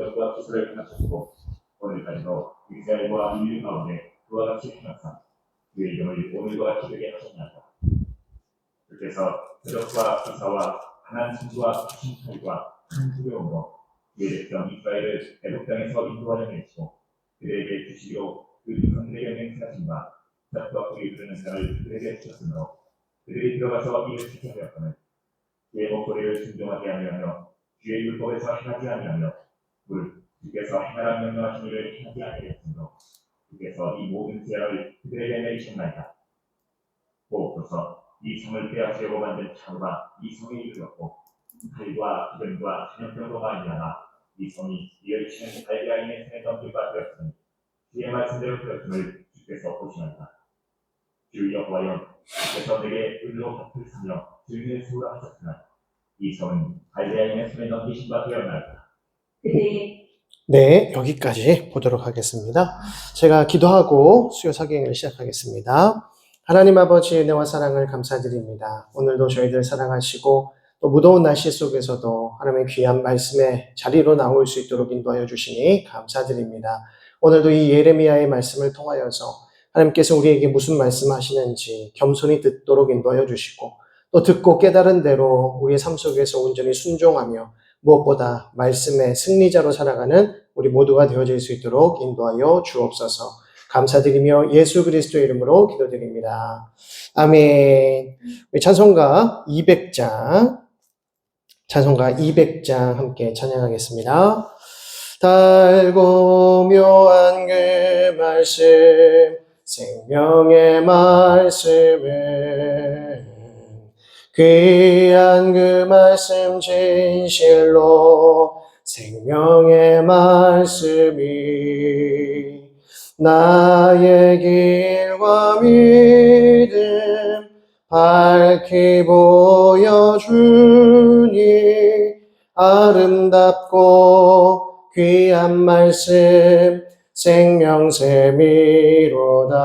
업적과 기술을 가르쳤고 오늘까지도 이스라엘과 인류 가운데 그와 같이 행하사 그의 이름을 오늘과 같이 되게 하셨나이다. 주께서 표적과 기사와 강한 친구와 신칼과 큰 두려움으로 그의 백성 이스라엘을 애굽 땅에서 인도하여 내시고 그들에게 주시기로 그 조상들에게 맹세하신 바 젖과 꿀이 흐르는 땅을 그들에게 주셨으므로 그들이 들어가서 이를 지켜되었거늘 그의 목소리를 순종하지 아니하며 주의 율법에서 행하지 아니하며 주께서 행하라 명령하신 일을 행하지 아니하였으므로 주께서 이 모든 죄악을 그들에게 내리셨나이다. 보옵소서 이 성을 빼앗으려고 만든 창으로가 이 성에 이르렀고 칼과 기근과 전염병으로 말미암아 이 성이 이어치는 갈대아인의 손에 넘길바 되었으니 주의 말씀대로 되었음을 주께서 보시나이다. 주 여호와여 주께서 내게 은으로 밭을 사며 증인을 세우라 하셨으나 이 성은 갈대아인의 손에 넘기신 바 되었나이다. 네, 여기까지 보도록 하겠습니다. 제가 기도하고 수요 사경을 시작하겠습니다. 하나님 아버지 은혜와 사랑을 감사드립니다. 오늘도 저희들 사랑하시고 또 무더운 날씨 속에서도 하나님의 귀한 말씀의 자리로 나올 수 있도록 인도하여 주시니 감사드립니다. 오늘도 이 예레미야의 말씀을 통하여서 하나님께서 우리에게 무슨 말씀하시는지 겸손히 듣도록 인도하여 주시고 또 듣고 깨달은 대로 우리의 삶 속에서 온전히 순종하며 무엇보다 말씀의 승리자로 살아가는 우리 모두가 되어질 수 있도록 인도하여 주옵소서. 감사드리며 예수 그리스도의 이름으로 기도드립니다. 아멘. 우리 찬송가 200장 함께 찬양하겠습니다. 달고 묘한 그 말씀, 생명의 말씀은 귀한 그 말씀 진실로 생명의 말씀이 나의 길과 믿음 밝히 보여주니 아름답고 귀한 말씀 생명샘이로다.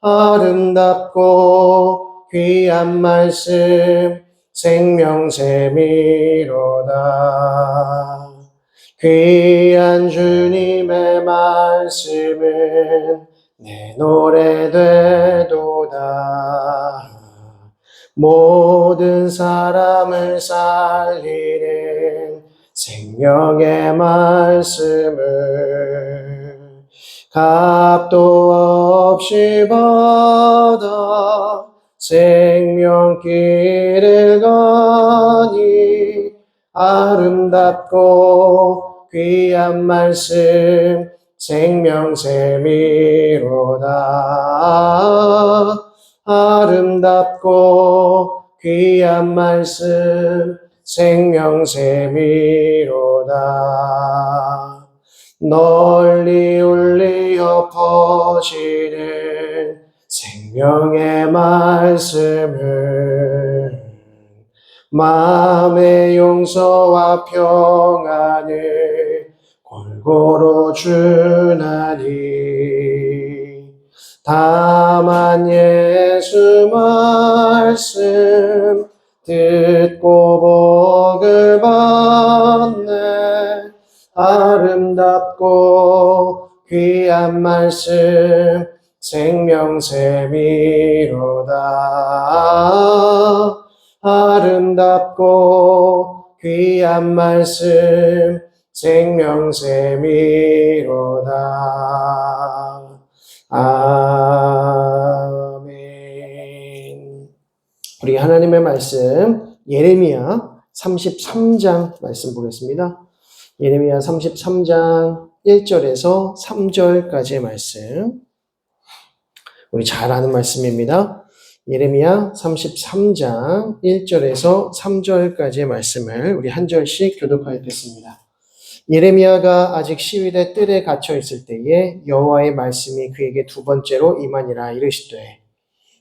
아름답고 귀한 말씀 생명샘이로다. 귀한 주님의 말씀은 내 노래 되도다. 모든 사람을 살리는 생명의 말씀을 값도 없이 받아 생명길을 가니 아름답고 귀한 말씀 생명샘이로다. 아름답고 귀한 말씀 생명샘이로다. 널리 울리어 퍼지는 생명의 말씀을 마음의 용서와 평안을 골고루 주나니 다만 예수 말씀 듣고 복을 받네. 아름답고 귀한 말씀 생명샘이로다. 아름답고 귀한 말씀 생명샘이로다. 아멘. 우리 하나님의 말씀 예레미야 33장 말씀 보겠습니다. 예레미야 33장 1절에서 3절까지의 말씀. 우리 잘 아는 말씀입니다. 예레미야 33장 1절에서 3절까지의 말씀을 우리 한 절씩 교독하였습니다. 예레미야가 아직 시위대 뜰에 갇혀 있을 때에 여호와의 말씀이 그에게 두 번째로 임하니라. 이르시되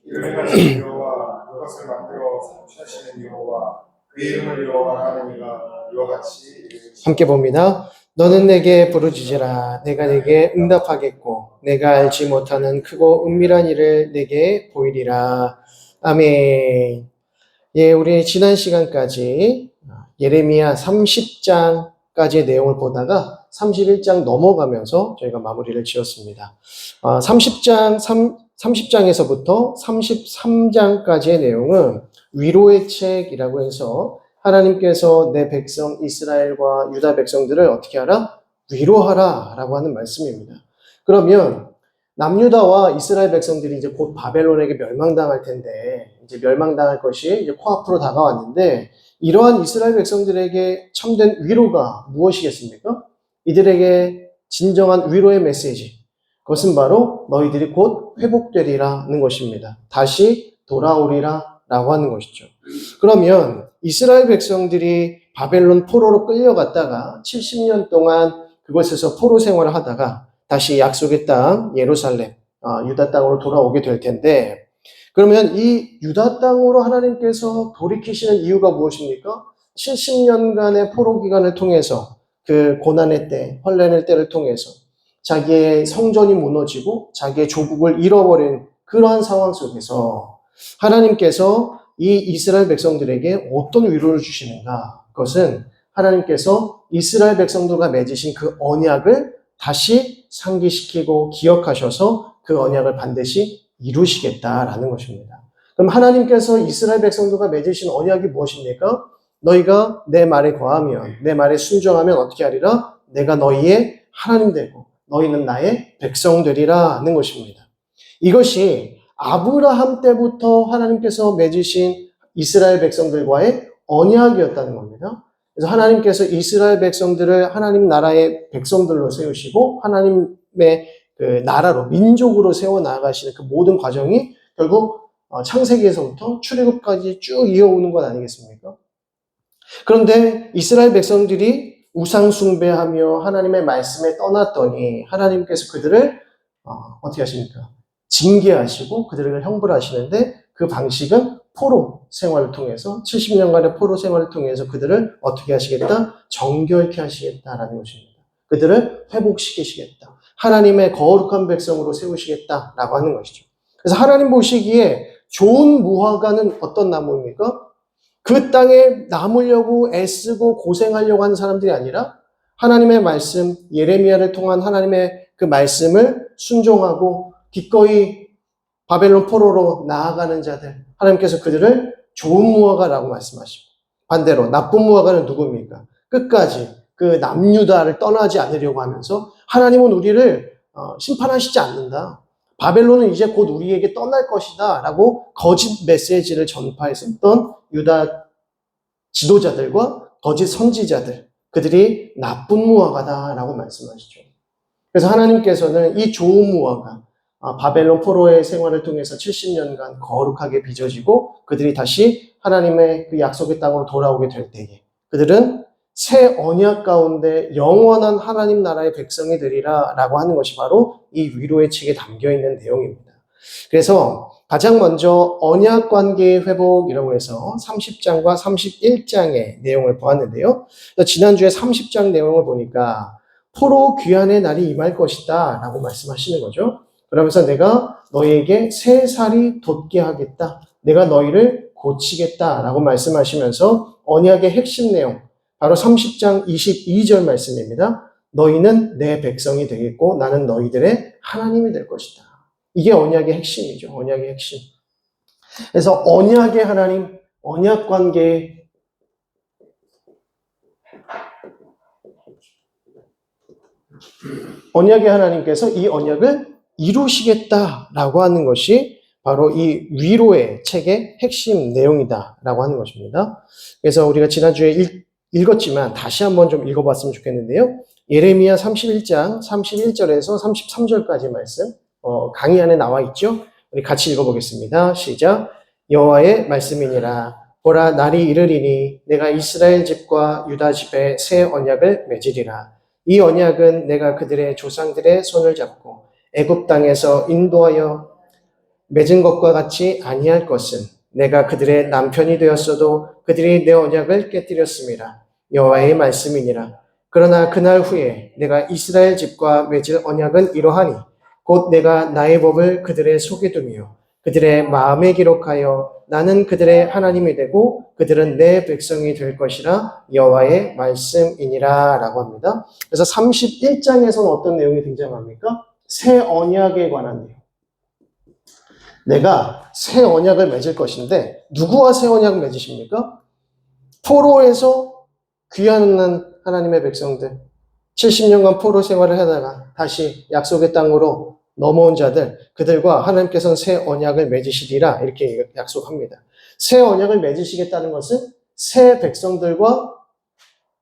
이르시되 여호와 그것을 만들어 삼추하시는 여호와 그 이름을 여호와 하느니가 이와 같이 이르시되 함께 봅니다. 너는 내게 부르짖으라. 내가 내게 응답하겠고 내가 알지 못하는 크고 은밀한 일을 내게 보이리라. 아멘. 예, 우리 지난 시간까지 예레미야 30장 30장까지의 내용을 보다가 31장 넘어가면서 저희가 마무리를 지었습니다. 30장에서부터 33장까지의 내용은 위로의 책이라고 해서 하나님께서 내 백성 이스라엘과 유다 백성들을 어떻게 하라? 위로하라 라고 하는 말씀입니다. 그러면 남유다와 이스라엘 백성들이 이제 곧 바벨론에게 멸망당할 텐데, 이제 멸망당할 것이 이제 코앞으로 다가왔는데, 이러한 이스라엘 백성들에게 참된 위로가 무엇이겠습니까? 이들에게 진정한 위로의 메시지, 그것은 바로 너희들이 곧 회복되리라는 것입니다. 다시 돌아오리라 라고 하는 것이죠. 그러면 이스라엘 백성들이 바벨론 포로로 끌려갔다가 70년 동안 그곳에서 포로 생활을 하다가 다시 약속의 땅 예루살렘, 유다 땅으로 돌아오게 될 텐데, 그러면 이 유다 땅으로 하나님께서 돌이키시는 이유가 무엇입니까? 70년간의 포로 기간을 통해서 그 고난의 때, 환난의 때를 통해서 자기의 성전이 무너지고 자기의 조국을 잃어버린 그러한 상황 속에서 하나님께서 이 이스라엘 백성들에게 어떤 위로를 주시는가? 그것은 하나님께서 이스라엘 백성들과 맺으신 그 언약을 다시 상기시키고 기억하셔서 그 언약을 반드시 이루시겠다라는 것입니다. 그럼 하나님께서 이스라엘 백성들과 맺으신 언약이 무엇입니까? 너희가 내 말에 거하면, 내 말에 순종하면 어떻게 하리라? 내가 너희의 하나님 되고 너희는 나의 백성 되리라 하는 것입니다. 이것이 아브라함 때부터 하나님께서 맺으신 이스라엘 백성들과의 언약이었다는 겁니다. 그래서 하나님께서 이스라엘 백성들을 하나님 나라의 백성들로 세우시고 하나님의 그 나라로, 민족으로 세워 나가시는 그 모든 과정이 결국 창세기에서부터 출애굽까지 쭉 이어오는 것 아니겠습니까? 그런데 이스라엘 백성들이 우상 숭배하며 하나님의 말씀에 떠났더니 하나님께서 그들을 어떻게 하십니까? 징계하시고 그들을 형벌하시는데 그 방식은 포로 생활을 통해서 70년간의 포로 생활을 통해서 그들을 어떻게 하시겠다? 정결케 하시겠다라는 것입니다. 그들을 회복시키시겠다. 하나님의 거룩한 백성으로 세우시겠다라고 하는 것이죠. 그래서 하나님 보시기에 좋은 무화과는 어떤 나무입니까? 그 땅에 남으려고 애쓰고 고생하려고 하는 사람들이 아니라 하나님의 말씀, 예레미야를 통한 하나님의 그 말씀을 순종하고 기꺼이 바벨론 포로로 나아가는 자들, 하나님께서 그들을 좋은 무화과라고 말씀하시고, 반대로 나쁜 무화과는 누구입니까? 끝까지 그 남유다를 떠나지 않으려고 하면서 하나님은 우리를 심판하시지 않는다. 바벨론은 이제 곧 우리에게 떠날 것이다 라고 거짓 메시지를 전파했었던 유다 지도자들과 거짓 선지자들, 그들이 나쁜 무화과다 라고 말씀하시죠. 그래서 하나님께서는 이 좋은 무화과, 바벨론 포로의 생활을 통해서 70년간 거룩하게 빚어지고 그들이 다시 하나님의 그 약속의 땅으로 돌아오게 될 때에 그들은 새 언약 가운데 영원한 하나님 나라의 백성이 되리라 라고 하는 것이 바로 이 위로의 책에 담겨있는 내용입니다. 그래서 가장 먼저 언약 관계의 회복이라고 해서 30장과 31장의 내용을 보았는데요. 지난주에 30장 내용을 보니까 포로 귀환의 날이 임할 것이다 라고 말씀하시는 거죠. 그러면서 내가 너희에게 새 살이 돋게 하겠다. 내가 너희를 고치겠다 라고 말씀하시면서 언약의 핵심 내용, 바로 30장 22절 말씀입니다. 너희는 내 백성이 되겠고 나는 너희들의 하나님이 될 것이다. 이게 언약의 핵심이죠. 언약의 핵심. 그래서 언약의 하나님, 언약 관계의 하나님께서 이 언약을 이루시겠다라고 하는 것이 바로 이 위로의 책의 핵심 내용이다라고 하는 것입니다. 그래서 우리가 지난주에 읽었지만 다시 한번 좀 읽어봤으면 좋겠는데요. 예레미야 31장 31절에서 33절까지 말씀 강의 안에 나와 있죠. 우리 같이 읽어보겠습니다. 시작. 여호와의 말씀이니라. 보라 날이 이르리니 내가 이스라엘 집과 유다 집에 새 언약을 맺으리라. 이 언약은 내가 그들의 조상들의 손을 잡고 애굽 땅에서 인도하여 맺은 것과 같이 아니할 것은 내가 그들의 남편이 되었어도 그들이 내 언약을 깨뜨렸음이라. 여호와의 말씀이니라. 그러나 그날 후에 내가 이스라엘 집과 맺을 언약은 이러하니 곧 내가 나의 법을 그들의 속에 두며 그들의 마음에 기록하여 나는 그들의 하나님이 되고 그들은 내 백성이 될 것이라 여호와의 말씀이니라 라고 합니다. 그래서 31장에서는 어떤 내용이 등장합니까? 새 언약에 관한 내용. 내가 새 언약을 맺을 것인데 누구와 새 언약을 맺으십니까? 포로에서 귀환한 하나님의 백성들, 70년간 포로 생활을 하다가 다시 약속의 땅으로 넘어온 자들, 그들과 하나님께서는 새 언약을 맺으시리라 이렇게 약속합니다. 새 언약을 맺으시겠다는 것은 새 백성들과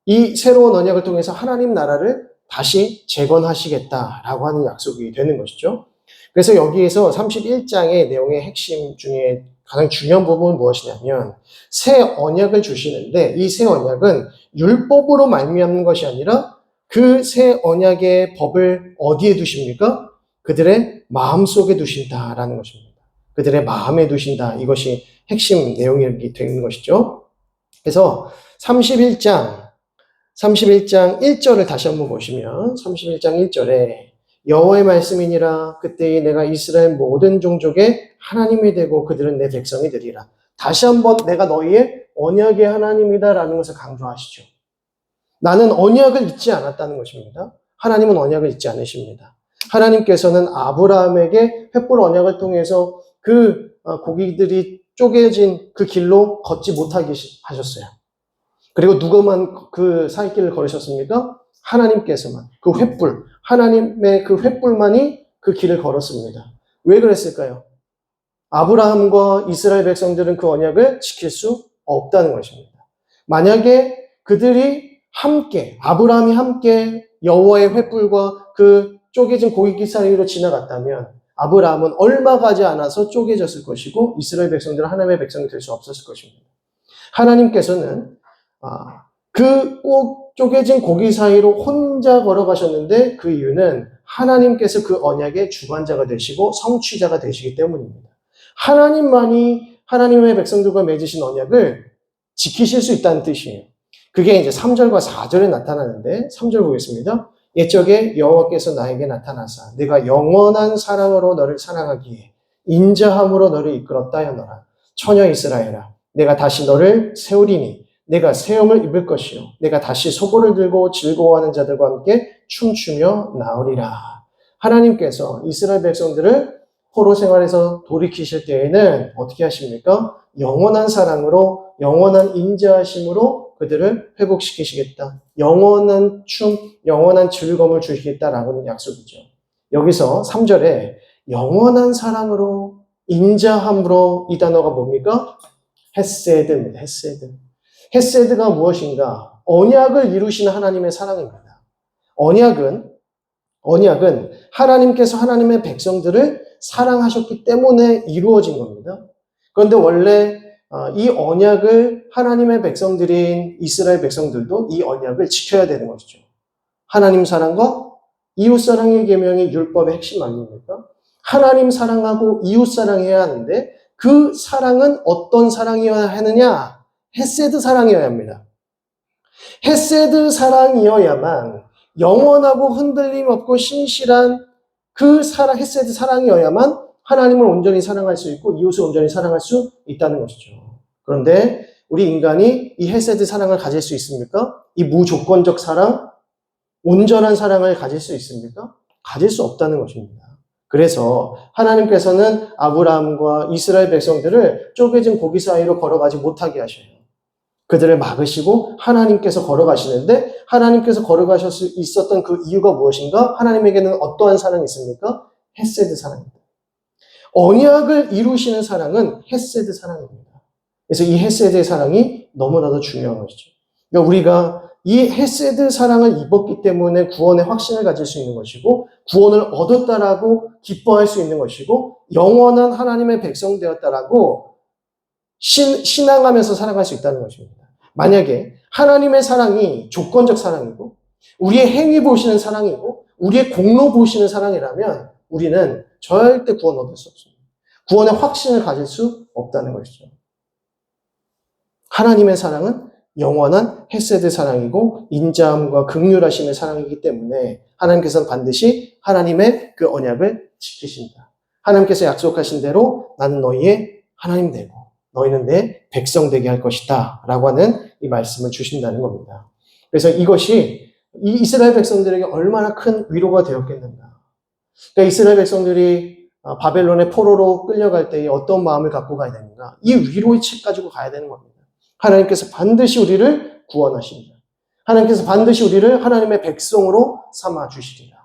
이 새로운 언약을 통해서 하나님 나라를 다시 재건하시겠다라고 하는 약속이 되는 것이죠. 그래서 여기에서 31장의 내용의 핵심 중에 가장 중요한 부분은 무엇이냐면 새 언약을 주시는데 이 새 언약은 율법으로 말미암는 것이 아니라 그 새 언약의 법을 어디에 두십니까? 그들의 마음속에 두신다라는 것입니다. 그들의 마음에 두신다. 이것이 핵심 내용이 되는 것이죠. 그래서 31장 1절을 다시 한번 보시면 31장 1절에 여호와의 말씀이니라 그때에 내가 이스라엘 모든 종족의 하나님이 되고 그들은 내 백성이 되리라. 다시 한번 내가 너희의 언약의 하나님이다라는 것을 강조하시죠. 나는 언약을 잊지 않았다는 것입니다. 하나님은 언약을 잊지 않으십니다. 하나님께서는 아브라함에게 횃불 언약을 통해서 그 고기들이 쪼개진 그 길로 걷지 못하게 하셨어요. 그리고 누가만 그 사이길을 걸으셨습니까? 하나님께서만 그 횃불, 하나님의 그 횃불만이 그 길을 걸었습니다. 왜 그랬을까요? 아브라함과 이스라엘 백성들은 그 언약을 지킬 수 없다는 것입니다. 만약에 그들이 함께, 아브라함이 함께 여호와의 횃불과 그 쪼개진 고기 사이로 지나갔다면 아브라함은 얼마 가지 않아서 쪼개졌을 것이고 이스라엘 백성들은 하나님의 백성이 될 수 없었을 것입니다. 하나님께서는 그 꼭 쪼개진 고기 사이로 혼자 걸어가셨는데 그 이유는 하나님께서 그 언약의 주관자가 되시고 성취자가 되시기 때문입니다. 하나님만이 하나님의 백성들과 맺으신 언약을 지키실 수 있다는 뜻이에요. 그게 이제 3절과 4절에 나타나는데 3절 보겠습니다. 옛적에 여호와께서 나에게 나타나사 내가 영원한 사랑으로 너를 사랑하기에 인자함으로 너를 이끌었다 하노라. 처녀 이스라엘아 내가 다시 너를 세우리니 내가 세움을 입을 것이요 내가 다시 소고를 들고 즐거워하는 자들과 함께 춤추며 나오리라. 하나님께서 이스라엘 백성들을 포로 생활에서 돌이키실 때에는 어떻게 하십니까? 영원한 사랑으로 영원한 인자하심으로 그들을 회복시키시겠다. 영원한 춤, 영원한 즐거움을 주시겠다라고는 약속이죠. 여기서 3절에 영원한 사랑으로 인자함으로 이 단어가 뭡니까? 헤세드입니다. 헤세드. 헤세드가 무엇인가? 언약을 이루시는 하나님의 사랑입니다. 언약은 하나님께서 하나님의 백성들을 사랑하셨기 때문에 이루어진 겁니다. 그런데 원래 이 언약을 하나님의 백성들인 이스라엘 백성들도 이 언약을 지켜야 되는 것이죠. 하나님 사랑과 이웃 사랑의 계명이 율법의 핵심 아닙니까? 하나님 사랑하고 이웃 사랑해야 하는데 그 사랑은 어떤 사랑이어야 하느냐? 헤세드 사랑이어야 합니다. 헤세드 사랑이어야만 영원하고 흔들림 없고 신실한 그 사랑, 헤세드 사랑이어야만 하나님을 온전히 사랑할 수 있고 이웃을 온전히 사랑할 수 있다는 것이죠. 그런데 우리 인간이 이 헤세드 사랑을 가질 수 있습니까? 이 무조건적 사랑, 온전한 사랑을 가질 수 있습니까? 가질 수 없다는 것입니다. 그래서 하나님께서는 아브라함과 이스라엘 백성들을 쪼개진 고기 사이로 걸어가지 못하게 하셔요. 그들을 막으시고 하나님께서 걸어가시는데 하나님께서 걸어가실 수 있었던 그 이유가 무엇인가? 하나님에게는 어떠한 사랑이 있습니까? 헤세드 사랑입니다. 언약을 이루시는 사랑은 헤세드 사랑입니다. 그래서 이 헤세드의 사랑이 너무나도 중요한 것이죠. 그러니까 우리가 이 헤세드 사랑을 입었기 때문에 구원의 확신을 가질 수 있는 것이고 구원을 얻었다라고 기뻐할 수 있는 것이고 영원한 하나님의 백성 되었다라고 신앙하면서 살아갈 수 있다는 것입니다. 만약에 하나님의 사랑이 조건적 사랑이고 우리의 행위 보시는 사랑이고 우리의 공로 보시는 사랑이라면 우리는 절대 구원 얻을 수 없습니다. 구원의 확신을 가질 수 없다는 것이죠. 하나님의 사랑은 영원한 헤세드 사랑이고 인자함과 긍휼하심의 사랑이기 때문에 하나님께서는 반드시 하나님의 그 언약을 지키신다. 하나님께서 약속하신 대로 나는 너희의 하나님 되고 너희는 내 백성 되게 할 것이다 라고 하는 이 말씀을 주신다는 겁니다. 그래서 이것이 이 이스라엘 백성들에게 얼마나 큰 위로가 되었겠는가. 그러니까 이스라엘 백성들이 바벨론의 포로로 끌려갈 때에 어떤 마음을 갖고 가야 되는가. 이 위로의 책 가지고 가야 되는 겁니다. 하나님께서 반드시 우리를 구원하십니다. 하나님께서 반드시 우리를 하나님의 백성으로 삼아 주시리라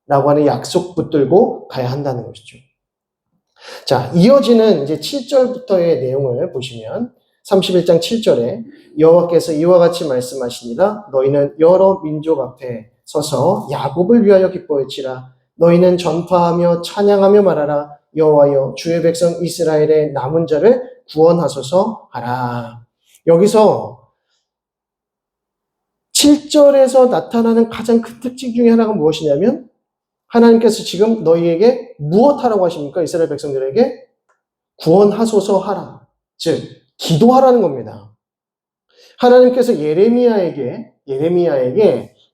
라고 하는 약속 붙들고 가야 한다는 것이죠. 자, 이어지는 이제 7절부터의 내용을 보시면 31장 7절에 여호와께서 이와 같이 말씀하시니라 너희는 여러 민족 앞에 서서 야곱을 위하여 기뻐할지라 너희는 전파하며 찬양하며 말하라 여호와여 주의 백성 이스라엘의 남은 자를 구원하소서 하라. 여기서 7절에서 나타나는 가장 큰 특징 중에 하나가 무엇이냐면 하나님께서 지금 너희에게 무엇하라고 하십니까? 이스라엘 백성들에게 구원하소서 하라. 즉 기도하라는 겁니다. 하나님께서 예레미야에게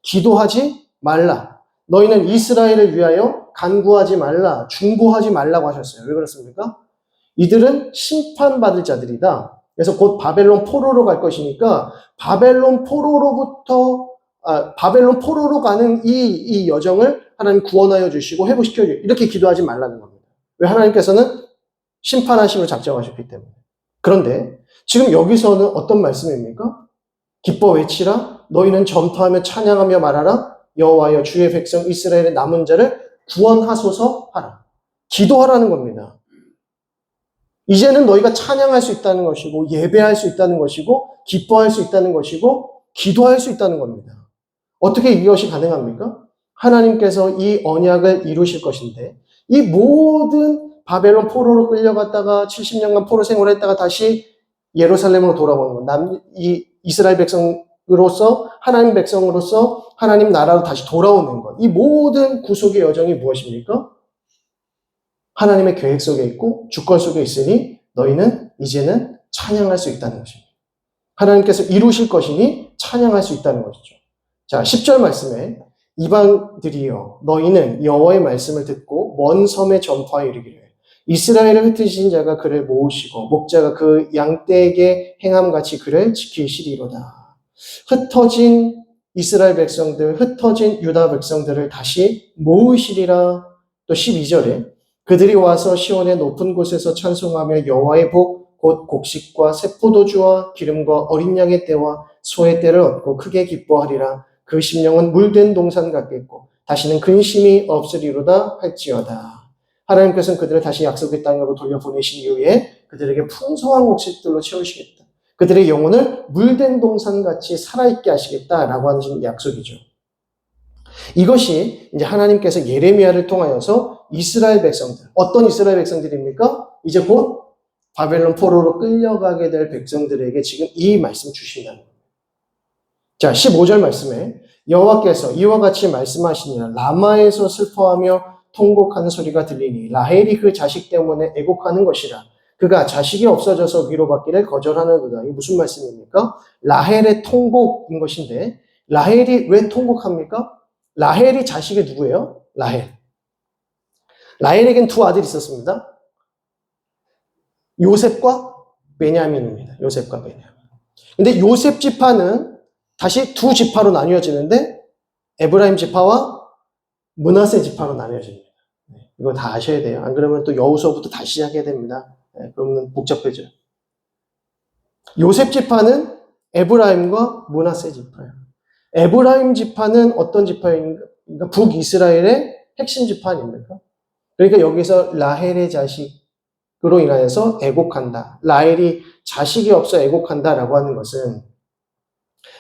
기도하지 말라. 너희는 이스라엘을 위하여 간구하지 말라. 중보하지 말라고 하셨어요. 왜 그렇습니까? 이들은 심판받을 자들이다. 그래서 곧 바벨론 포로로 갈 것이니까 바벨론 포로로 가는 이 여정을 하나님 구원하여 주시고 회복시켜 주시고 이렇게 기도하지 말라는 겁니다. 왜? 하나님께서는 심판하심을 작정하셨기 때문에. 그런데 지금 여기서는 어떤 말씀입니까? 기뻐 외치라 너희는 전파하며 찬양하며 말하라 여호와여 주의 백성 이스라엘의 남은 자를 구원하소서 하라. 기도하라는 겁니다. 이제는 너희가 찬양할 수 있다는 것이고 예배할 수 있다는 것이고 기뻐할 수 있다는 것이고 기도할 수 있다는 겁니다. 어떻게 이것이 가능합니까? 하나님께서 이 언약을 이루실 것인데 이 모든 바벨론 포로로 끌려갔다가 70년간 포로 생활했다가 다시 예루살렘으로 돌아오는 것, 이 이스라엘 백성으로서 하나님 백성으로서 하나님 나라로 다시 돌아오는 것, 이 모든 구속의 여정이 무엇입니까? 하나님의 계획 속에 있고 주권 속에 있으니 너희는 이제는 찬양할 수 있다는 것입니다. 하나님께서 이루실 것이니 찬양할 수 있다는 것이죠. 자, 10절 말씀에 이방들이여 너희는 여호와의 말씀을 듣고 먼 섬에 전파하여 이르기를 이스라엘을 흩으신 자가 그를 모으시고 목자가 그 양떼에게 행함같이 그를 지키시리로다. 흩어진 이스라엘 백성들, 흩어진 유다 백성들을 다시 모으시리라. 또 12절에 그들이 와서 시온의 높은 곳에서 찬송하며 여호와의 복 곧 곡식과 새 포도주와 기름과 어린 양의 떼와 소의 떼를 얻고 크게 기뻐하리라. 그 심령은 물된 동산 같겠고 다시는 근심이 없으리로다 할지어다. 하나님께서는 그들을 다시 약속의 땅으로 돌려보내신 이후에 그들에게 풍성한 곡식들로 채우시겠다. 그들의 영혼을 물된 동산같이 살아있게 하시겠다라고 하는 약속이죠. 이것이 이제 하나님께서 예레미야를 통하여서 이스라엘 백성들, 어떤 이스라엘 백성들입니까? 이제 곧 바벨론 포로로 끌려가게 될 백성들에게 지금 이 말씀 주신다는 겁니다. 자, 15절 말씀에 여호와께서 이와 같이 말씀하시니라 라마에서 슬퍼하며 통곡하는 소리가 들리니 라헬이 그 자식 때문에 애곡하는 것이라. 그가 자식이 없어져서 위로받기를 거절하는도다. 이게 무슨 말씀입니까? 라헬의 통곡인 것인데 라헬이 왜 통곡합니까? 라헬이 자식이 누구예요? 라헬에겐 두 아들이 있었습니다. 요셉과 베냐민입니다. 요셉과 베냐민. 근데 요셉 지파는 다시 두 지파로 나뉘어지는데 에브라임 지파와 므낫세 지파로 나뉘어집니다. 이거 다 아셔야 돼요. 안 그러면 또 여호수아부터 다시 시작해야 됩니다. 그러면 복잡해져요. 요셉 지파는 에브라임과 므낫세 지파예요. 에브라임 지파는 어떤 지파인가? 북이스라엘의 핵심 지파 아닙니까? 그러니까 여기서 라헬의 자식으로 인하여서 애곡한다. 라헬이 자식이 없어 애곡한다라고 하는 것은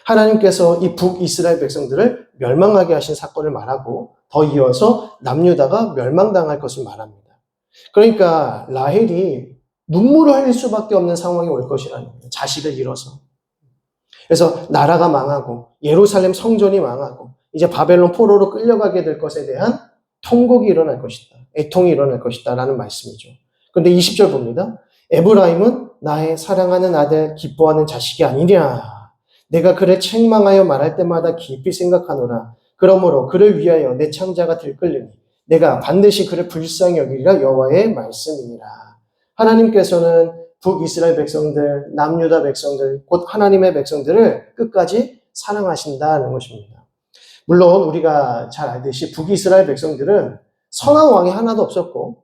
하나님께서 이 북이스라엘 백성들을 멸망하게 하신 사건을 말하고 더 이어서 남유다가 멸망당할 것을 말합니다. 그러니까 라헬이 눈물을 흘릴 수밖에 없는 상황이 올 것이라는 거예요. 자식을 잃어서. 그래서 나라가 망하고 예루살렘 성전이 망하고 이제 바벨론 포로로 끌려가게 될 것에 대한 통곡이 일어날 것이다. 애통이 일어날 것이다 라는 말씀이죠. 그런데 20절 봅니다. 에브라임은 나의 사랑하는 아들 기뻐하는 자식이 아니냐. 내가 그를 책망하여 말할 때마다 깊이 생각하노라. 그러므로 그를 위하여 내 창자가 들끓으니 내가 반드시 그를 불쌍히 여기리라 여호와의 말씀이니라. 하나님께서는 북이스라엘 백성들, 남유다 백성들, 곧 하나님의 백성들을 끝까지 사랑하신다는 것입니다. 물론 우리가 잘 알듯이 북이스라엘 백성들은 선한 왕이 하나도 없었고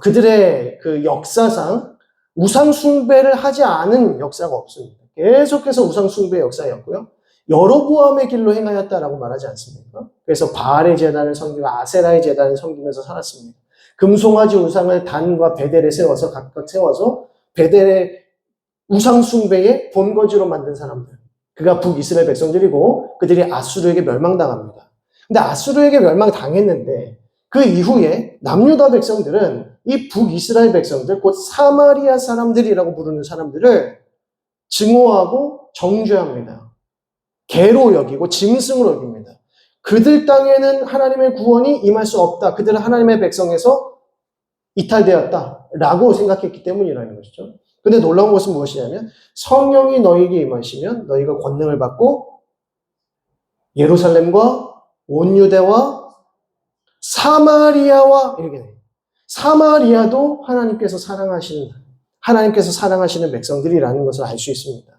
그들의 그 역사상 우상 숭배를 하지 않은 역사가 없습니다. 계속해서 우상 숭배 역사였고요. 여로보암의 길로 행하였다라고 말하지 않습니까? 그래서 바알의 제단을 섬기고 아세라의 제단을 섬기면서 살았습니다. 금송아지 우상을 단과 베델에 세워서 각각 세워서 베델의 우상 숭배의 본거지로 만든 사람들. 그가 북이스라엘 백성들이고 그들이 아수르에게 멸망당합니다. 근데 아수르에게 멸망당했는데 그 이후에 남유다 백성들은 이 북이스라엘 백성들, 곧 사마리아 사람들이라고 부르는 사람들을 증오하고 정죄합니다. 개로 여기고 짐승으로 여깁니다. 그들 땅에는 하나님의 구원이 임할 수 없다. 그들은 하나님의 백성에서 이탈되었다라고 생각했기 때문이라는 것이죠. 근데 놀라운 것은 무엇이냐면 성령이 너희에게 임하시면 너희가 권능을 받고 예루살렘과 온 유대와 사마리아와 이렇게 돼요. 사마리아도 하나님께서 사랑하시는 백성들이라는 것을 알 수 있습니다.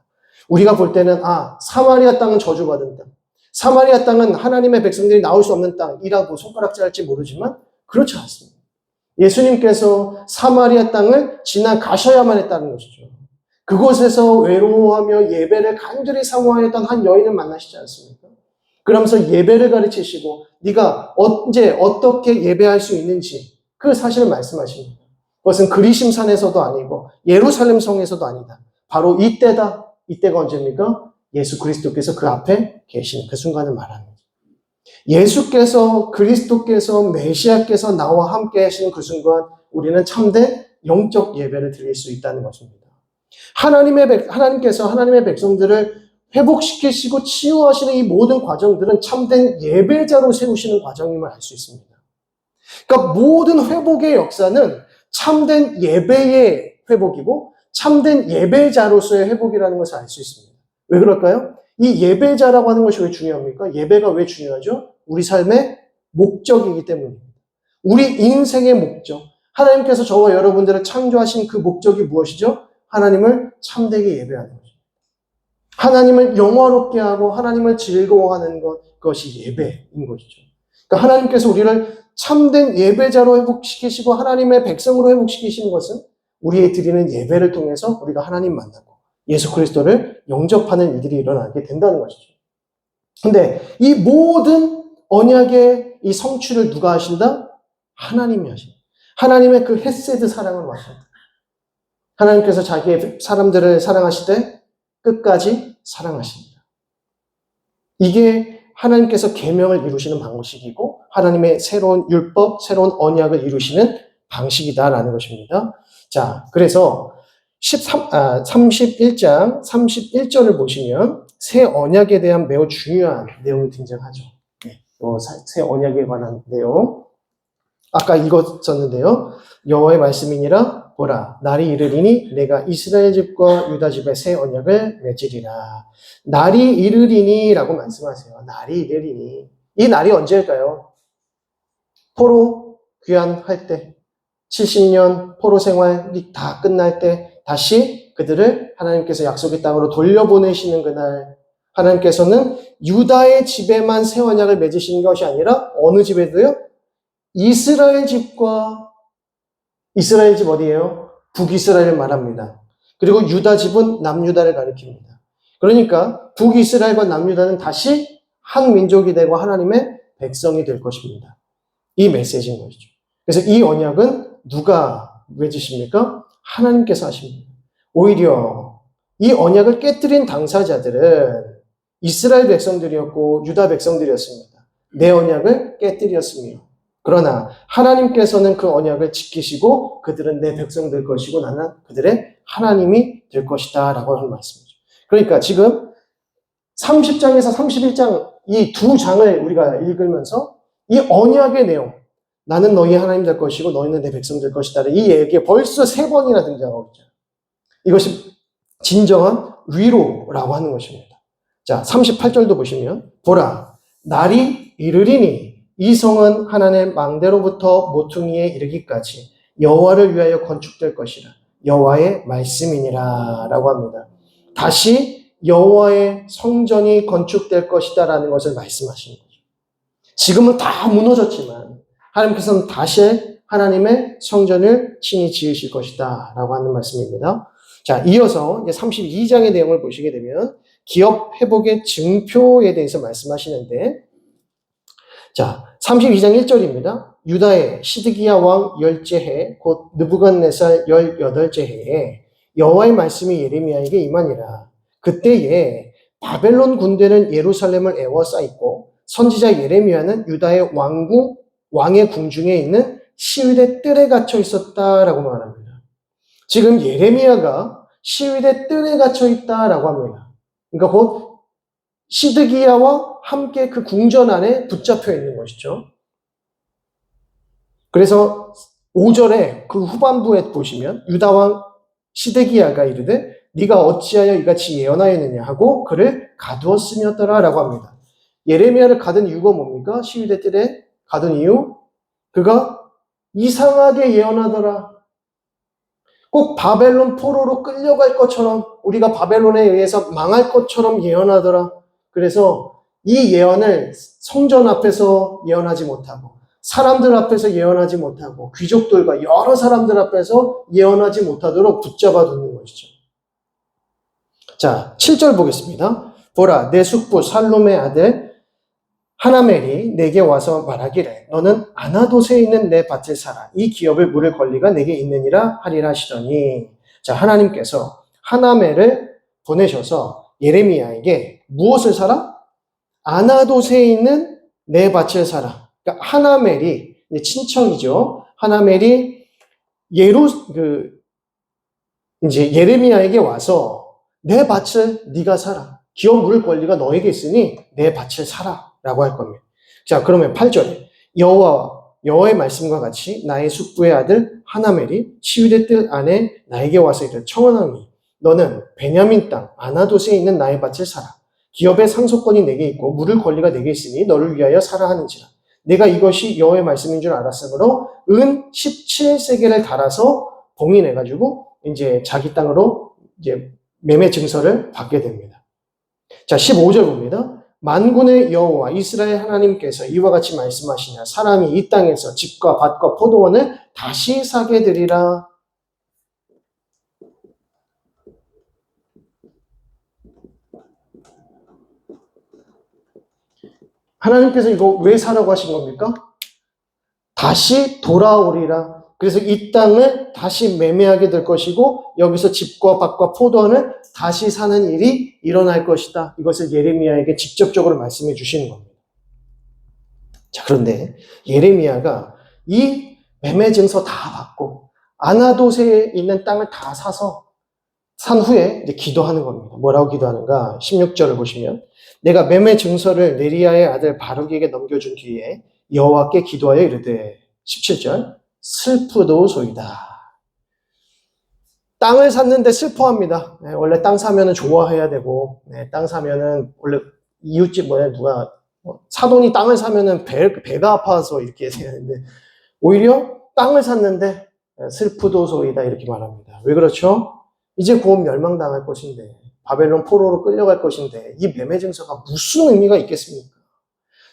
우리가 볼 때는 사마리아 땅은 저주받은 땅, 사마리아 땅은 하나님의 백성들이 나올 수 없는 땅이라고 손가락질할지 모르지만 그렇지 않습니다. 예수님께서 사마리아 땅을 지나가셔야만 했다는 것이죠. 그곳에서 외로워하며 예배를 간절히 사모하였던 한 여인을 만나시지 않습니까? 그러면서 예배를 가르치시고 네가 언제 어떻게 예배할 수 있는지 그 사실을 말씀하십니다. 그것은 그리심산에서도 아니고 예루살렘 성에서도 아니다. 바로 이때다. 이때가 언제입니까? 예수 그리스도께서 그 앞에 계시는 그 순간을 말하는 거죠. 예수께서 그리스도께서 메시아께서 나와 함께 하시는 그 순간 우리는 참된 영적 예배를 드릴 수 있다는 것입니다. 하나님께서 하나님의 백성들을 회복시키시고 치유하시는 이 모든 과정들은 참된 예배자로 세우시는 과정임을 알 수 있습니다. 그러니까 모든 회복의 역사는 참된 예배의 회복이고 참된 예배자로서의 회복이라는 것을 알 수 있습니다. 왜 그럴까요? 이 예배자라고 하는 것이 왜 중요합니까? 예배가 왜 중요하죠? 우리 삶의 목적이기 때문입니다. 우리 인생의 목적. 하나님께서 저와 여러분들을 창조하신 그 목적이 무엇이죠? 하나님을 참되게 예배하는 거죠. 하나님을 영화롭게 하고 하나님을 즐거워하는 그것이 예배인 것이죠. 그러니까 하나님께서 우리를 참된 예배자로 회복시키시고 하나님의 백성으로 회복시키시는 것은 우리의 드리는 예배를 통해서 우리가 하나님 만나고 예수 그리스도를 영접하는 일들이 일어나게 된다는 것이죠. 근데 이 모든 언약의 이 성취를 누가 하신다? 하나님이 하신다. 하나님의 그 헤세드 사랑을 하신다. 하나님께서 자기의 사람들을 사랑하시되 끝까지 사랑하십니다. 이게 하나님께서 계명을 이루시는 방식이고 하나님의 새로운 율법, 새로운 언약을 이루시는 방식이다라는 것입니다. 자, 그래서 31장 31절을 보시면 새 언약에 대한 매우 중요한 내용이 등장하죠. 새 언약에 관한 내용. 아까 읽었었는데요. 여호와의 말씀이니라 보라 날이 이르리니 내가 이스라엘 집과 유다 집에 새 언약을 맺으리라. 날이 이르리니라고 말씀하세요. 날이 이르리니. 이 날이 언제일까요? 포로 귀환할 때 70년 포로 생활이 다 끝날 때 다시 그들을 하나님께서 약속의 땅으로 돌려보내시는 그날 하나님께서는 유다의 집에만 새 언약을 맺으시는 것이 아니라 어느 집에도요? 이스라엘 집과 이스라엘 집 어디예요? 북이스라엘을 말합니다. 그리고 유다 집은 남유다를 가리킵니다. 그러니까 북이스라엘과 남유다는 다시 한 민족이 되고 하나님의 백성이 될 것입니다. 이 메시지인 것이죠. 그래서 이 언약은 누가 맺으십니까? 하나님께서 하십니다. 오히려 이 언약을 깨뜨린 당사자들은 이스라엘 백성들이었고 유다 백성들이었습니다. 내 언약을 깨뜨렸으며 그러나 하나님께서는 그 언약을 지키시고 그들은 내 백성 될 것이고 나는 그들의 하나님이 될 것이다 라고 하는 말씀이죠. 그러니까 지금 30장에서 31장 이 두 장을 우리가 읽으면서 이 언약의 내용 나는 너희 하나님 될 것이고 너희는 내 백성 될 것이다 이 얘기에 벌써 3번이나 등장하고 있죠. 이것이 진정한 위로라고 하는 것입니다. 자, 38절도 보시면 보라 날이 이르리니 이 성은 하나님의 망대로부터 모퉁이에 이르기까지 여호와를 위하여 건축될 것이라. 여호와의 말씀이니라 라고 합니다. 다시 여호와의 성전이 건축될 것이다 라는 것을 말씀하시는 거죠. 지금은 다 무너졌지만 하나님께서는 다시 하나님의 성전을 친히 지으실 것이다 라고 하는 말씀입니다. 자, 이어서 이제 32장의 내용을 보시게 되면 기업 회복의 증표에 대해서 말씀하시는데, 자, 32장 1절입니다. 유다의 시드기야 왕 10째 해, 곧 느부갓네살 18째 해에 여호와의 말씀이 예레미야에게 임하니라. 그때에 바벨론 군대는 예루살렘을 에워싸있고 선지자 예레미야는 유다의 왕의 궁중에 있는 시위대 뜰에 갇혀 있었다라고 말합니다. 지금 예레미야가 시위대 뜰에 갇혀 있다라고 합니다. 그러니까 곧 시드기야와 함께 그 궁전 안에 붙잡혀 있는 것이죠. 그래서 5절에 그 후반부에 보시면 유다왕 시드기야가 이르되 네가 어찌하여 이같이 예언하였느냐 하고 그를 가두었음이었더라라고 합니다. 예레미야를 가둔 이유가 뭡니까? 시위대 뜰에 가둔 이유? 그가 이상하게 예언하더라. 꼭 바벨론 포로로 끌려갈 것처럼, 우리가 바벨론에 의해서 망할 것처럼 예언하더라. 그래서 이 예언을 성전 앞에서 예언하지 못하고 사람들 앞에서 예언하지 못하고 귀족들과 여러 사람들 앞에서 예언하지 못하도록 붙잡아 두는 것이죠. 자, 7절 보겠습니다. 보라, 내 숙부 살룸의 아들 하나멜이 내게 와서 말하기를 너는 아나돗에 있는 내 밭을 사라. 이 기업을 물을 권리가 내게 있느니라 하리라 하시더니, 자, 하나님께서 하나멜을 보내셔서 예레미야에게 무엇을 사라? 아나돗에 있는 내 밭을 사라. 그러니까 하나멜이 친척이죠. 하나멜이 이제 예레미야에게 와서 내 밭을 네가 사라. 기업 물을 권리가 너에게 있으니 내 밭을 사라. 라고 할 겁니다. 자, 그러면 8절에 여호와의 말씀과 같이 나의 숙부의 아들 하나멜이 시위대 뜰 안에 나에게 와서 이를 청하노니 너는 베냐민 땅 아나돗에 있는 나의 밭을 사라. 기업의 상속권이 내게 있고 물을 권리가 내게 있으니 너를 위하여 사라 하는지라. 내가 이것이 여호와의 말씀인 줄 알았으므로 은 17세겔을 달아서 봉인해가지고 이제 자기 땅으로 이제 매매 증서를 받게 됩니다. 자, 15절 봅니다. 만군의 여호와 이스라엘 하나님께서 이와 같이 말씀하시냐. 사람이 이 땅에서 집과 밭과 포도원을 다시 사게 되리라. 하나님께서 이거 왜 사라고 하신 겁니까? 다시 돌아오리라. 그래서 이 땅을 다시 매매하게 될 것이고 여기서 집과 밭과 포도원을 다시 사는 일이 일어날 것이다. 이것을 예레미야에게 직접적으로 말씀해 주시는 겁니다. 자, 그런데 예레미야가 이 매매 증서 다 받고 아나돗에 있는 땅을 다 사서 산 후에 이제 기도하는 겁니다. 뭐라고 기도하는가? 16절을 보시면 내가 매매 증서를 네리야의 아들 바룩에게 넘겨준 뒤에 여호와께 기도하여 이르되 17절 슬프도소이다. 땅을 샀는데 슬퍼합니다. 네, 원래 땅 사면은 좋아해야 되고, 네, 땅 사면은 원래 이웃집 사돈이 땅을 사면은 배가 아파서 이렇게 해야 되는데 오히려 땅을 샀는데 슬프도소이다 이렇게 말합니다. 왜 그렇죠? 이제 곧 멸망당할 것인데 바벨론 포로로 끌려갈 것인데 이 매매 증서가 무슨 의미가 있겠습니까?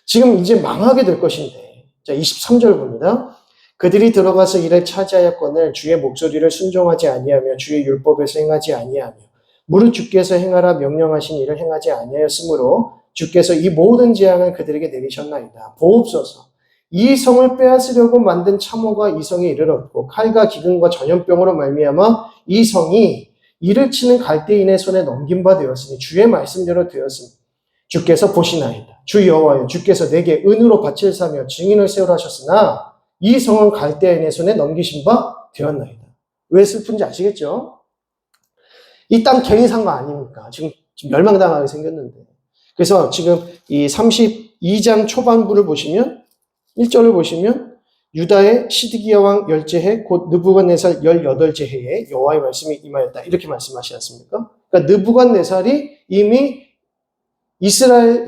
지금 이제 망하게 될 것인데. 자, 23절 봅니다. 그들이 들어가서 이를 차지하였거늘 주의 목소리를 순종하지 아니하며 주의 율법에서 행하지 아니하며 무릇 주께서 행하라 명령하신 일을 행하지 아니하였으므로 주께서 이 모든 재앙을 그들에게 내리셨나이다. 보옵소서. 이 성을 빼앗으려고 만든 참호가 이 성에 이르렀고 칼과 기근과 전염병으로 말미암아 이 성이 이를 치는 갈대인의 손에 넘긴 바 되었으니 주의 말씀대로 되었으니 주께서 보시나이다. 주 여호와여 주께서 내게 은으로 밭을 사며 증인을 세우라 하셨으나 이 성은 갈대인의 손에 넘기신 바 되었나이다. 왜 슬픈지 아시겠죠? 이 땅 괜히 산 거 아닙니까? 지금 멸망당하게 생겼는데. 그래서 지금 이 32장 초반부를 보시면 1절을 보시면 유다의 시드기야 왕 10째 해 곧 느부갓네살 18째 해에 여호와의 말씀이 임하였다. 이렇게 말씀하시지 않습니까? 그러니까 느부갓네살이 이미 이스라엘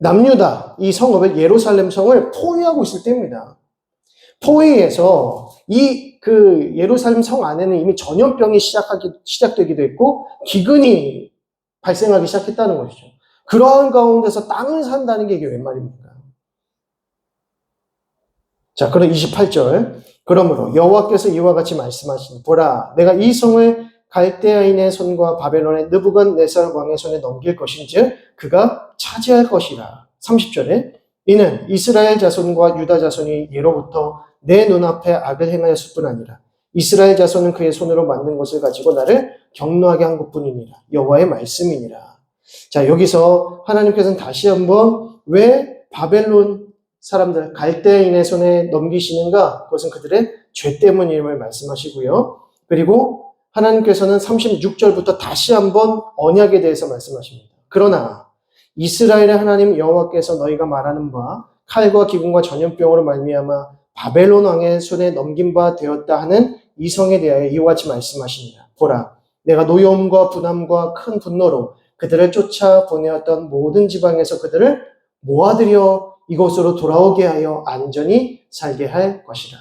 남유다 이 성읍을 예루살렘 성을 포위하고 있을 때입니다. 포위해서 그 예루살렘 성 안에는 이미 전염병이 시작되기도 했고 기근이 발생하기 시작했다는 것이죠. 그러한 가운데서 땅을 산다는 게 이게 웬 말입니까? 자, 그럼 28절. 그러므로 여호와께서 이와 같이 말씀하시니 보라 내가 이 성을 갈대아인의 손과 바벨론의 느부갓네살 왕의 손에 넘길 것인즉 그가 차지할 것이라. 30절에 이는 이스라엘 자손과 유다 자손이 예로부터 내 눈앞에 악을 행하였을 뿐 아니라 이스라엘 자손은 그의 손으로 만든 것을 가지고 나를 경노하게 한 것뿐이니라. 여호와의 말씀이니라. 자, 여기서 하나님께서는 다시 한번 왜 바벨론 사람들 갈대인의 손에 넘기시는가? 그것은 그들의 죄 때문임을 말씀하시고요. 그리고 하나님께서는 36절부터 다시 한번 언약에 대해서 말씀하십니다. 그러나 이스라엘의 하나님 여호와께서 너희가 말하는 바 칼과 기근과 전염병으로 말미암아 바벨론 왕의 손에 넘긴 바 되었다 하는 이 성에 대하여 이와 같이 말씀하시니라. 보라 내가 노여움과 분함과 큰 분노로 그들을 쫓아 보내었던 모든 지방에서 그들을 모아들여 이곳으로 돌아오게 하여 안전히 살게 할 것이라.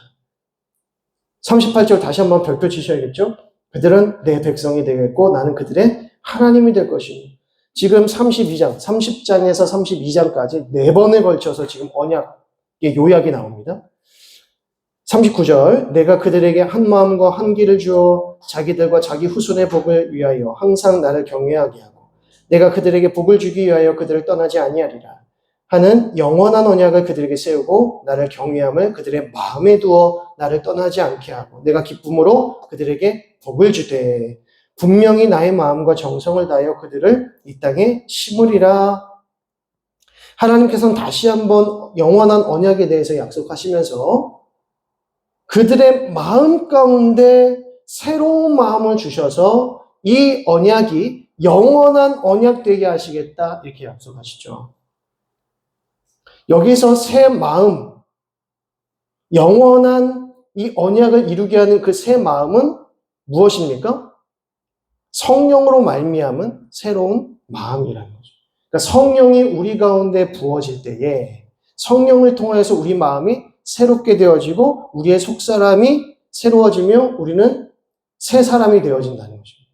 38절 다시 한번 별표 치셔야겠죠? 그들은 내 백성이 되겠고 나는 그들의 하나님이 될 것이니. 지금 30장에서 32장까지 4번에 걸쳐서 지금 언약의 요약이 나옵니다. 39절 내가 그들에게 한 마음과 한 길을 주어 자기들과 자기 후손의 복을 위하여 항상 나를 경외하게 하고 내가 그들에게 복을 주기 위하여 그들을 떠나지 아니하리라 하는 영원한 언약을 그들에게 세우고 나를 경외함을 그들의 마음에 두어 나를 떠나지 않게 하고 내가 기쁨으로 그들에게 복을 주되 분명히 나의 마음과 정성을 다하여 그들을 이 땅에 심으리라. 하나님께서는 다시 한번 영원한 언약에 대해서 약속하시면서 그들의 마음 가운데 새로운 마음을 주셔서 이 언약이 영원한 언약 되게 하시겠다 이렇게 약속하시죠. 여기서 새 마음, 영원한 이 언약을 이루게 하는 그 새 마음은 무엇입니까? 성령으로 말미암은 새로운 마음이라는 거죠. 그러니까 성령이 우리 가운데 부어질 때에 성령을 통해서 우리 마음이 새롭게 되어지고 우리의 속사람이 새로워지며 우리는 새 사람이 되어진다는 것입니다.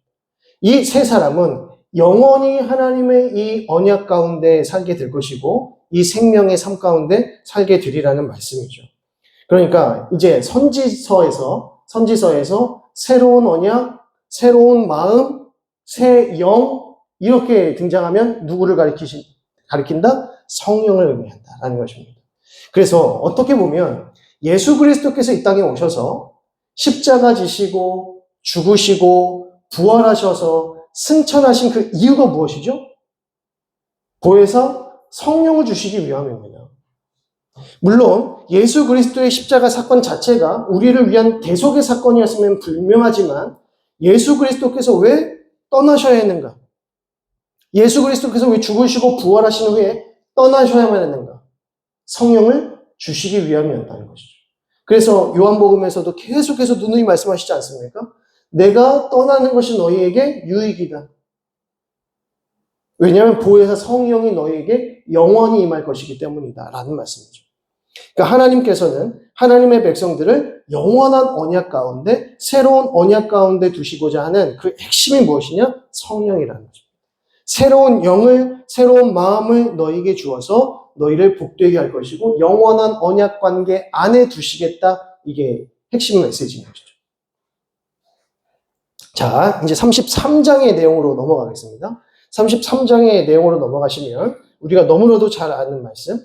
이 새 사람은 영원히 하나님의 이 언약 가운데 살게 될 것이고 이 생명의 삶 가운데 살게 되리라는 말씀이죠. 그러니까 이제 선지서에서 새로운 언약, 새로운 마음, 새 영 이렇게 등장하면 누구를 가리킨다? 성령을 의미한다라는 것입니다. 그래서 어떻게 보면 예수 그리스도께서 이 땅에 오셔서 십자가 지시고 죽으시고 부활하셔서 승천하신 그 이유가 무엇이죠? 보혜사 성령을 주시기 위함입니다. 물론 예수 그리스도의 십자가 사건 자체가 우리를 위한 대속의 사건이었으면 분명하지만 예수 그리스도께서 왜 떠나셔야 했는가? 예수 그리스도께서 왜 죽으시고 부활하신 후에 떠나셔야만 했는가? 성령을 주시기 위함이었다는 것이죠. 그래서 요한복음에서도 계속해서 누누이 말씀하시지 않습니까? 내가 떠나는 것이 너희에게 유익이다. 왜냐하면 보혜사 성령이 너희에게 영원히 임할 것이기 때문이다 라는 말씀이죠. 그러니까 하나님께서는 하나님의 백성들을 영원한 언약 가운데 새로운 언약 가운데 두시고자 하는 그 핵심이 무엇이냐? 성령이라는 거죠. 새로운 영을 새로운 마음을 너희에게 주어서 너희를 복되게 할 것이고 영원한 언약 관계 안에 두시겠다. 이게 핵심 메시지인 것이죠. 자, 이제 33장의 내용으로 넘어가겠습니다. 33장의 내용으로 넘어가시면 우리가 너무나도 잘 아는 말씀,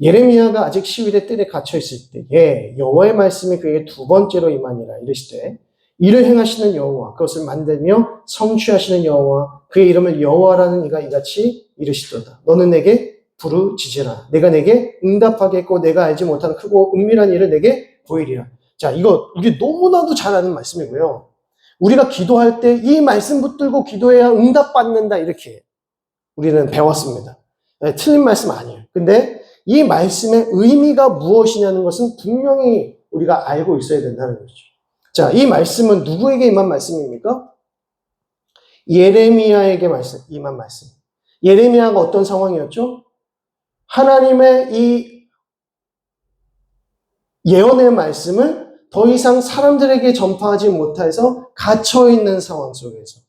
예레미야가 아직 시위대 뜰에 갇혀있을 때에 여호와의 말씀이 그에게 두 번째로 임하니라 이르시되 이를 행하시는 여호와 그것을 만들며 성취하시는 여호와 그의 이름을 여호와라는 이가 이같이 이르시도다. 너는 내게 부르짖으라. 내가 내게 응답하겠고 내가 알지 못하는 크고 은밀한 일을 내게 보이리라. 자, 이거 우리 너무나도 잘 아는 말씀이고요. 우리가 기도할 때 이 말씀 붙들고 기도해야 응답받는다 이렇게 우리는 배웠습니다. 네, 틀린 말씀 아니에요. 근데 이 말씀의 의미가 무엇이냐는 것은 분명히 우리가 알고 있어야 된다는 거죠. 자, 이 말씀은 누구에게 임한 말씀입니까? 예레미야에게 임한 말씀. 예레미야가 어떤 상황이었죠? 하나님의 이 예언의 말씀을 더 이상 사람들에게 전파하지 못해서 갇혀있는 상황 속에서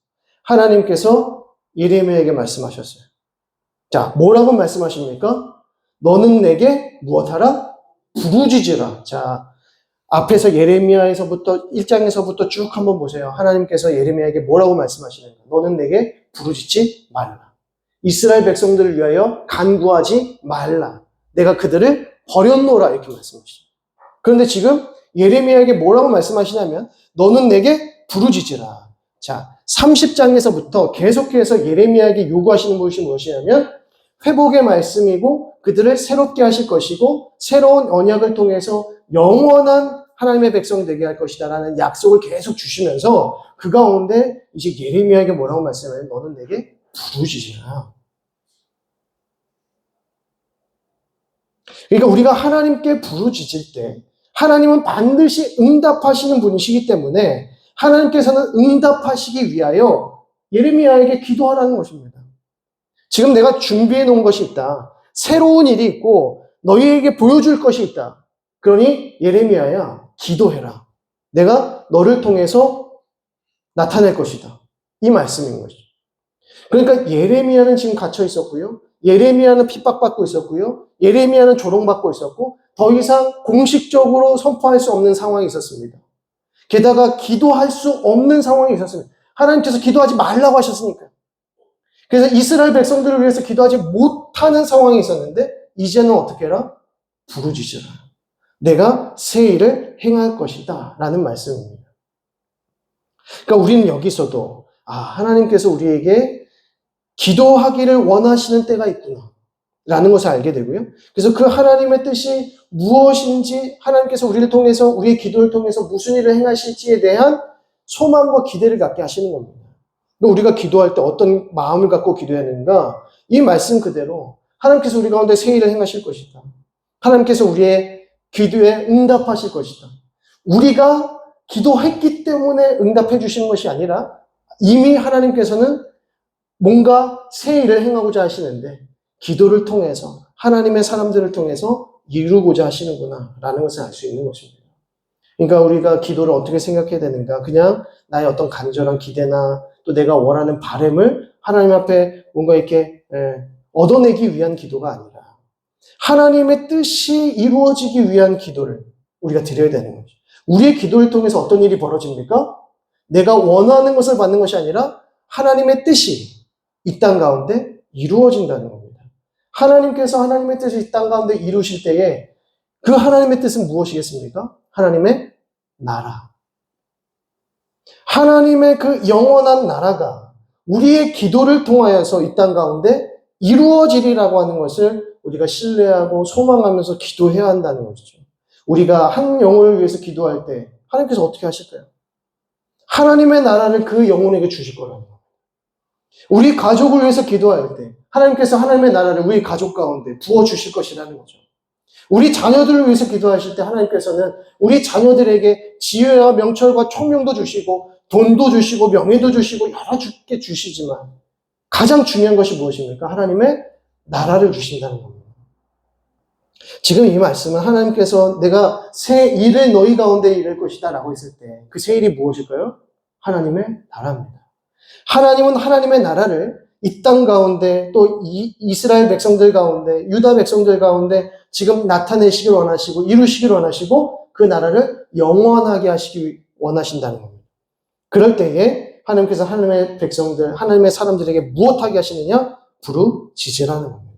하나님께서 예레미야에게 말씀하셨어요. 자, 뭐라고 말씀하십니까? 너는 내게 무엇하라? 부르짖으라. 자, 앞에서 예레미야에서부터 1장에서부터 쭉 한번 보세요. 하나님께서 예레미야에게 뭐라고 말씀하시는가? 너는 내게 부르짖지 말라. 이스라엘 백성들을 위하여 간구하지 말라. 내가 그들을 버렸노라. 이렇게 말씀하시죠. 그런데 지금 예레미야에게 뭐라고 말씀하시냐면 너는 내게 부르짖으라. 자, 30장에서부터 계속해서 예레미야에게 요구하시는 것이 무엇이냐면 회복의 말씀이고 그들을 새롭게 하실 것이고 새로운 언약을 통해서 영원한 하나님의 백성이 되게 할 것이다라는 약속을 계속 주시면서 그 가운데 이제 예레미야에게 뭐라고 말씀해요? 너는 내게 부르짖으라. 그러니까 우리가 하나님께 부르짖을 때 하나님은 반드시 응답하시는 분이시기 때문에 하나님께서는 응답하시기 위하여 예레미야에게 기도하라는 것입니다. 지금 내가 준비해 놓은 것이 있다. 새로운 일이 있고 너희에게 보여줄 것이 있다. 그러니 예레미야야 기도해라. 내가 너를 통해서 나타낼 것이다. 이 말씀인 것이죠. 그러니까 예레미야는 지금 갇혀 있었고요. 예레미야는 핍박받고 있었고요. 예레미야는 조롱받고 있었고 더 이상 공식적으로 선포할 수 없는 상황이 있었습니다. 게다가 기도할 수 없는 상황이 있었습니다. 하나님께서 기도하지 말라고 하셨으니까요. 그래서 이스라엘 백성들을 위해서 기도하지 못하는 상황이 있었는데 이제는 어떻게 해라? 부르짖으라. 내가 새 일을 행할 것이다 라는 말씀입니다. 그러니까 우리는 여기서도 하나님께서 우리에게 기도하기를 원하시는 때가 있구나 라는 것을 알게 되고요. 그래서 그 하나님의 뜻이 무엇인지 하나님께서 우리를 통해서 우리의 기도를 통해서 무슨 일을 행하실지에 대한 소망과 기대를 갖게 하시는 겁니다. 우리가 기도할 때 어떤 마음을 갖고 기도해야 하는가? 이 말씀 그대로 하나님께서 우리 가운데 새 일을 행하실 것이다. 하나님께서 우리의 기도에 응답하실 것이다. 우리가 기도했기 때문에 응답해 주시는 것이 아니라 이미 하나님께서는 뭔가 새 일을 행하고자 하시는데 기도를 통해서 하나님의 사람들을 통해서 이루고자 하시는구나 라는 것을 알 수 있는 것입니다. 그러니까 우리가 기도를 어떻게 생각해야 되는가? 그냥 나의 어떤 간절한 기대나 또 내가 원하는 바람을 하나님 앞에 뭔가 이렇게 얻어내기 위한 기도가 아니라 하나님의 뜻이 이루어지기 위한 기도를 우리가 드려야 되는 거죠. 우리의 기도를 통해서 어떤 일이 벌어집니까? 내가 원하는 것을 받는 것이 아니라 하나님의 뜻이 이 땅 가운데 이루어진다는 겁니다. 하나님께서 하나님의 뜻을 이 땅 가운데 이루실 때에 그 하나님의 뜻은 무엇이겠습니까? 하나님의 나라. 하나님의 그 영원한 나라가 우리의 기도를 통하여서 이 땅 가운데 이루어지리라고 하는 것을 우리가 신뢰하고 소망하면서 기도해야 한다는 것이죠. 우리가 한 영혼을 위해서 기도할 때 하나님께서 어떻게 하실까요? 하나님의 나라를 그 영혼에게 주실 거라는 거예요. 우리 가족을 위해서 기도할 때 하나님께서 하나님의 나라를 우리 가족 가운데 부어주실 것이라는 거죠. 우리 자녀들을 위해서 기도하실 때 하나님께서는 우리 자녀들에게 지혜와 명철과 총명도 주시고 돈도 주시고 명예도 주시고 여러 개 주시지만 가장 중요한 것이 무엇입니까? 하나님의 나라를 주신다는 겁니다. 지금 이 말씀은 하나님께서 내가 새 일을 너희 가운데 이룰 것이다 라고 했을 때 그 새 일이 무엇일까요? 하나님의 나라입니다. 하나님은 하나님의 나라를 이 땅 가운데 또 이스라엘 백성들 가운데 유다 백성들 가운데 지금 나타내시길 원하시고 이루시길 원하시고 그 나라를 영원하게 하시기 원하신다는 겁니다. 그럴 때에 하나님께서 하나님의 백성들, 하나님의 사람들에게 무엇하게 하시느냐? 부르짖으라는 겁니다.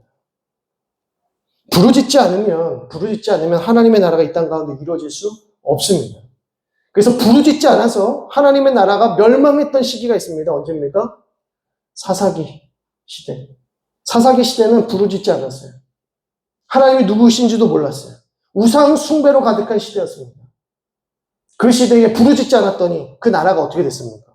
부르짖지 않으면 하나님의 나라가 이 땅 가운데 이루어질 수 없습니다. 그래서 부르짖지 않아서 하나님의 나라가 멸망했던 시기가 있습니다. 언제입니까? 사사기 시대. 사사기 시대는 부르짖지 않았어요. 하나님이 누구신지도 몰랐어요. 우상 숭배로 가득한 시대였습니다. 그 시대에 부르짖지 않았더니 그 나라가 어떻게 됐습니까?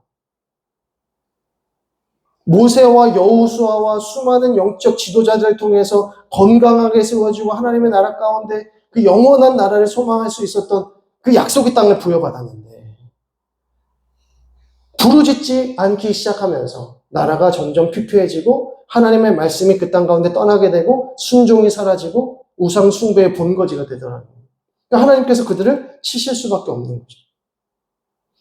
모세와 여호수아와 수많은 영적 지도자들을 통해서 건강하게 세워지고 하나님의 나라 가운데 그 영원한 나라를 소망할 수 있었던 그 약속의 땅을 부여받았는데 부르짖지 않기 시작하면서 나라가 점점 피폐해지고 하나님의 말씀이 그 땅 가운데 떠나게 되고 순종이 사라지고 우상 숭배의 본거지가 되더라고요. 그러니까 하나님께서 그들을 치실 수밖에 없는 거죠.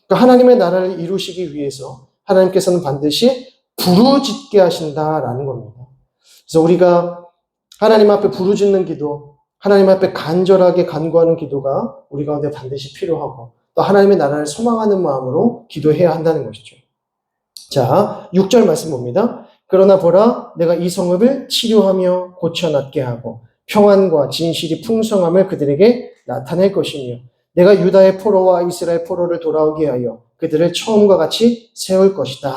그러니까 하나님의 나라를 이루시기 위해서 하나님께서는 반드시 부르짖게 하신다라는 겁니다. 그래서 우리가 하나님 앞에 부르짖는 기도, 하나님 앞에 간절하게 간구하는 기도가 우리 가운데 반드시 필요하고 또 하나님의 나라를 소망하는 마음으로 기도해야 한다는 것이죠. 자, 6절 말씀 봅니다. 그러나 보라, 내가 이 성읍을 치료하며 고쳐낫게 하고 평안과 진실이 풍성함을 그들에게 나타낼 것이며 내가 유다의 포로와 이스라엘 포로를 돌아오게 하여 그들을 처음과 같이 세울 것이다.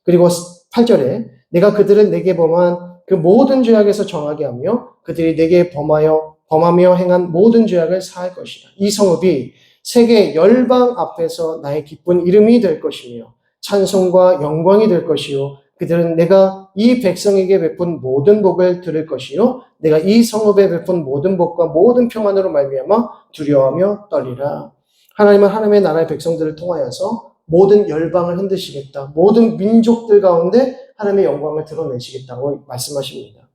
그리고 8절에 내가 그들은 내게 범한 그 모든 죄악에서 정하게 하며 그들이 내게 범하며 행한 모든 죄악을 사할 것이다. 이 성읍이 세계 열방 앞에서 나의 기쁜 이름이 될 것이며 찬송과 영광이 될 것이요 그들은 내가 이 백성에게 베푼 모든 복을 들을 것이요 내가 이 성읍에 베푼 모든 복과 모든 평안으로 말미암아 두려워하며 떨리라. 하나님은 하나님의 나라의 백성들을 통하여서 모든 열방을 흔드시겠다. 모든 민족들 가운데 하나님의 영광을 드러내시겠다고 말씀하십니다.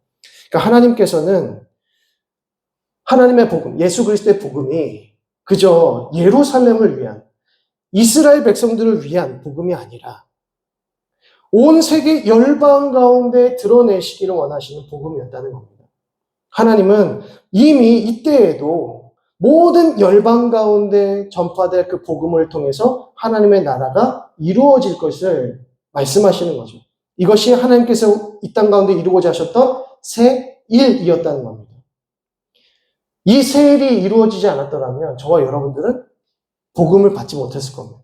그러니까 하나님께서는 하나님의 복음, 예수 그리스도의 복음이 그저 예루살렘을 위한 이스라엘 백성들을 위한 복음이 아니라 온 세계 열방 가운데 드러내시기를 원하시는 복음이었다는 겁니다. 하나님은 이미 이때에도 모든 열방 가운데 전파될 그 복음을 통해서 하나님의 나라가 이루어질 것을 말씀하시는 거죠. 이것이 하나님께서 이 땅 가운데 이루고자 하셨던 새 일이었다는 겁니다. 이 새 일이 이루어지지 않았더라면 저와 여러분들은 복음을 받지 못했을 겁니다.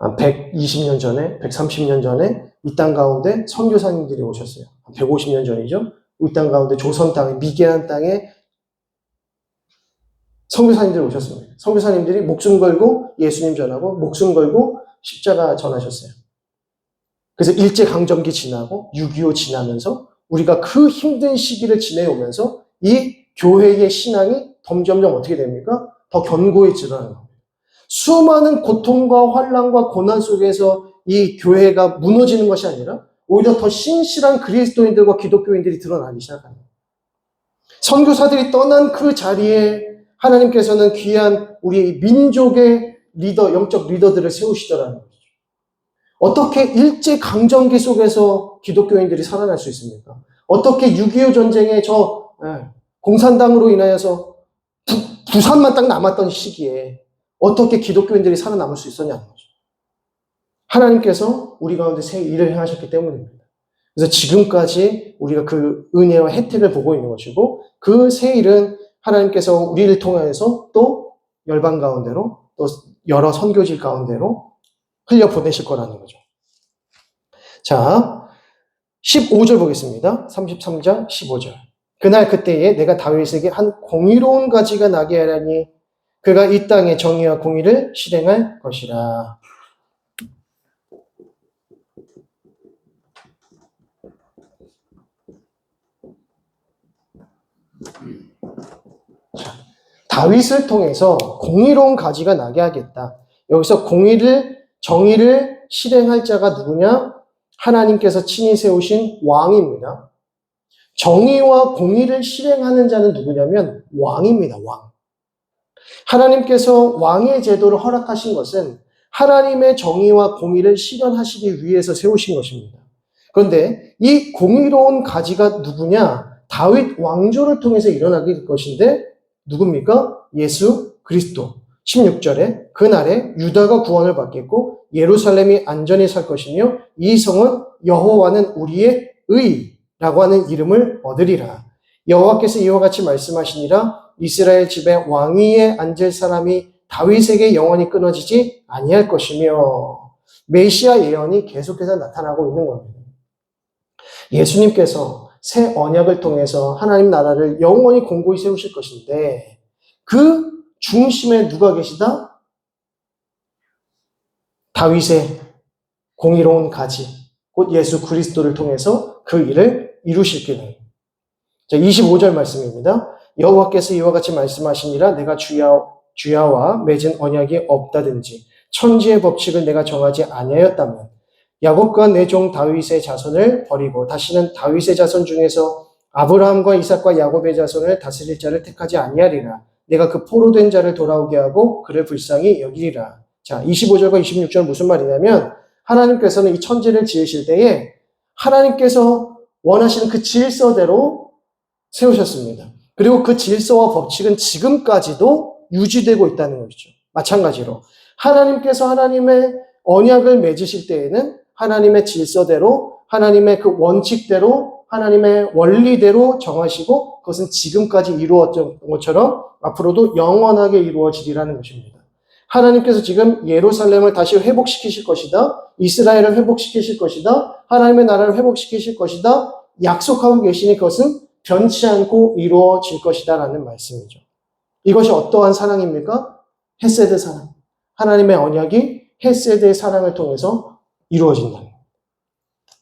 120년 전에, 130년 전에 이 땅 가운데 선교사님들이 오셨어요. 150년 전이죠. 이 땅 가운데 조선 땅에, 미개한 땅에 선교사님들이 오셨습니다. 선교사님들이 목숨 걸고 예수님 전하고 목숨 걸고 십자가 전하셨어요. 그래서 일제강점기 지나고 6.25 지나면서 우리가 그 힘든 시기를 지내오면서 이 교회의 신앙이 점점점 어떻게 됩니까? 더 견고해지라는 겁니다. 수많은 고통과 환난과 고난 속에서 이 교회가 무너지는 것이 아니라 오히려 더 신실한 그리스도인들과 기독교인들이 드러나기 시작합니다. 선교사들이 떠난 그 자리에 하나님께서는 귀한 우리 민족의 리더, 영적 리더들을 세우시더라는 거죠. 어떻게 일제강점기 속에서 기독교인들이 살아날 수 있습니까? 어떻게 6.25 전쟁에 공산당으로 인하여서 부산만 딱 남았던 시기에 어떻게 기독교인들이 살아남을 수 있었냐는 거죠. 하나님께서 우리 가운데 새 일을 행하셨기 때문입니다. 그래서 지금까지 우리가 그 은혜와 혜택을 보고 있는 것이고 그 새 일은 하나님께서 우리를 통해서 또 열방 가운데로 또 여러 선교지 가운데로 흘려보내실 거라는 거죠. 자, 15절 보겠습니다. 33장 15절. 그날 그때에 내가 다윗에게 한 공의로운 가지가 나게 하라니 그가 이 땅에 정의와 공의를 실행할 것이라. 자, 다윗을 통해서 공의로운 가지가 나게 하겠다. 여기서 정의를 실행할 자가 누구냐? 하나님께서 친히 세우신 왕입니다. 정의와 공의를 실행하는 자는 누구냐면 왕입니다. 왕. 하나님께서 왕의 제도를 허락하신 것은 하나님의 정의와 공의를 실현하시기 위해서 세우신 것입니다. 그런데 이 공의로운 가지가 누구냐? 다윗 왕조를 통해서 일어나게 될 것인데 누굽니까? 예수 그리스도. 16절에 그날에 유다가 구원을 받겠고 예루살렘이 안전히 살 것이며 이 성은 여호와는 우리의 의라고 하는 이름을 얻으리라. 여호와께서 이와 같이 말씀하시니라. 이스라엘 집에 왕위에 앉을 사람이 다윗에게 영원히 끊어지지 아니할 것이며 메시아 예언이 계속해서 나타나고 있는 겁니다. 예수님께서 새 언약을 통해서 하나님 나라를 영원히 공고히 세우실 것인데 그 중심에 누가 계시다? 다윗의 공의로운 가지, 곧 예수 그리스도를 통해서 그 일을 이루실 길을. 자, 25절 말씀입니다. 여호와께서 이와 같이 말씀하시니라. 내가 주야와 맺은 언약이 없다든지 천지의 법칙을 내가 정하지 아니하였다면 야곱과 내 종 다윗의 자손을 버리고 다시는 다윗의 자손 중에서 아브라함과 이삭과 야곱의 자손을 다스릴 자를 택하지 아니하리라. 내가 그 포로된 자를 돌아오게 하고 그를 불쌍히 여기리라. 자, 25절과 26절 무슨 말이냐면 하나님께서는 이 천지를 지으실 때에 하나님께서 원하시는 그 질서대로 세우셨습니다. 그리고 그 질서와 법칙은 지금까지도 유지되고 있다는 것이죠. 마찬가지로 하나님께서 하나님의 언약을 맺으실 때에는 하나님의 질서대로, 하나님의 그 원칙대로, 하나님의 원리대로 정하시고 그것은 지금까지 이루어졌던 것처럼 앞으로도 영원하게 이루어지리라는 것입니다. 하나님께서 지금 예루살렘을 다시 회복시키실 것이다. 이스라엘을 회복시키실 것이다. 하나님의 나라를 회복시키실 것이다. 약속하고 계시니 그것은 변치 않고 이루어질 것이다 라는 말씀이죠. 이것이 어떠한 사랑입니까? 헤세드 사랑. 하나님의 언약이 헤세드의 사랑을 통해서 이루어진다.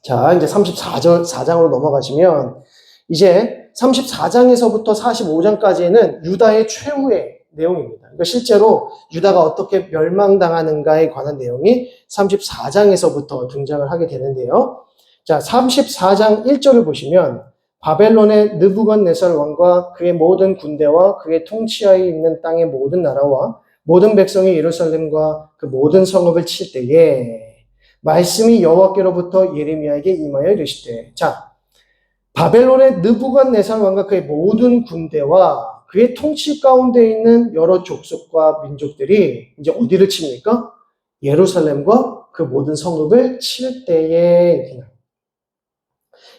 자, 이제 34장으로 넘어가시면 이제 34장에서부터 45장까지는 유다의 최후의 내용입니다. 그러니까 실제로 유다가 어떻게 멸망당하는가에 관한 내용이 34장에서부터 등장을 하게 되는데요. 자, 34장 1절을 보시면 바벨론의 느부갓네살 왕과 그의 모든 군대와 그의 통치하에 있는 땅의 모든 나라와 모든 백성이 예루살렘과 그 모든 성읍을 칠 때에 말씀이 여호와께로부터 예레미야에게 임하여 이르시되, 자, 바벨론의 느부갓네살 왕과 그의 모든 군대와 그의 통치 가운데 있는 여러 족속과 민족들이 이제 어디를 칩니까? 예루살렘과 그 모든 성읍을 칠 때에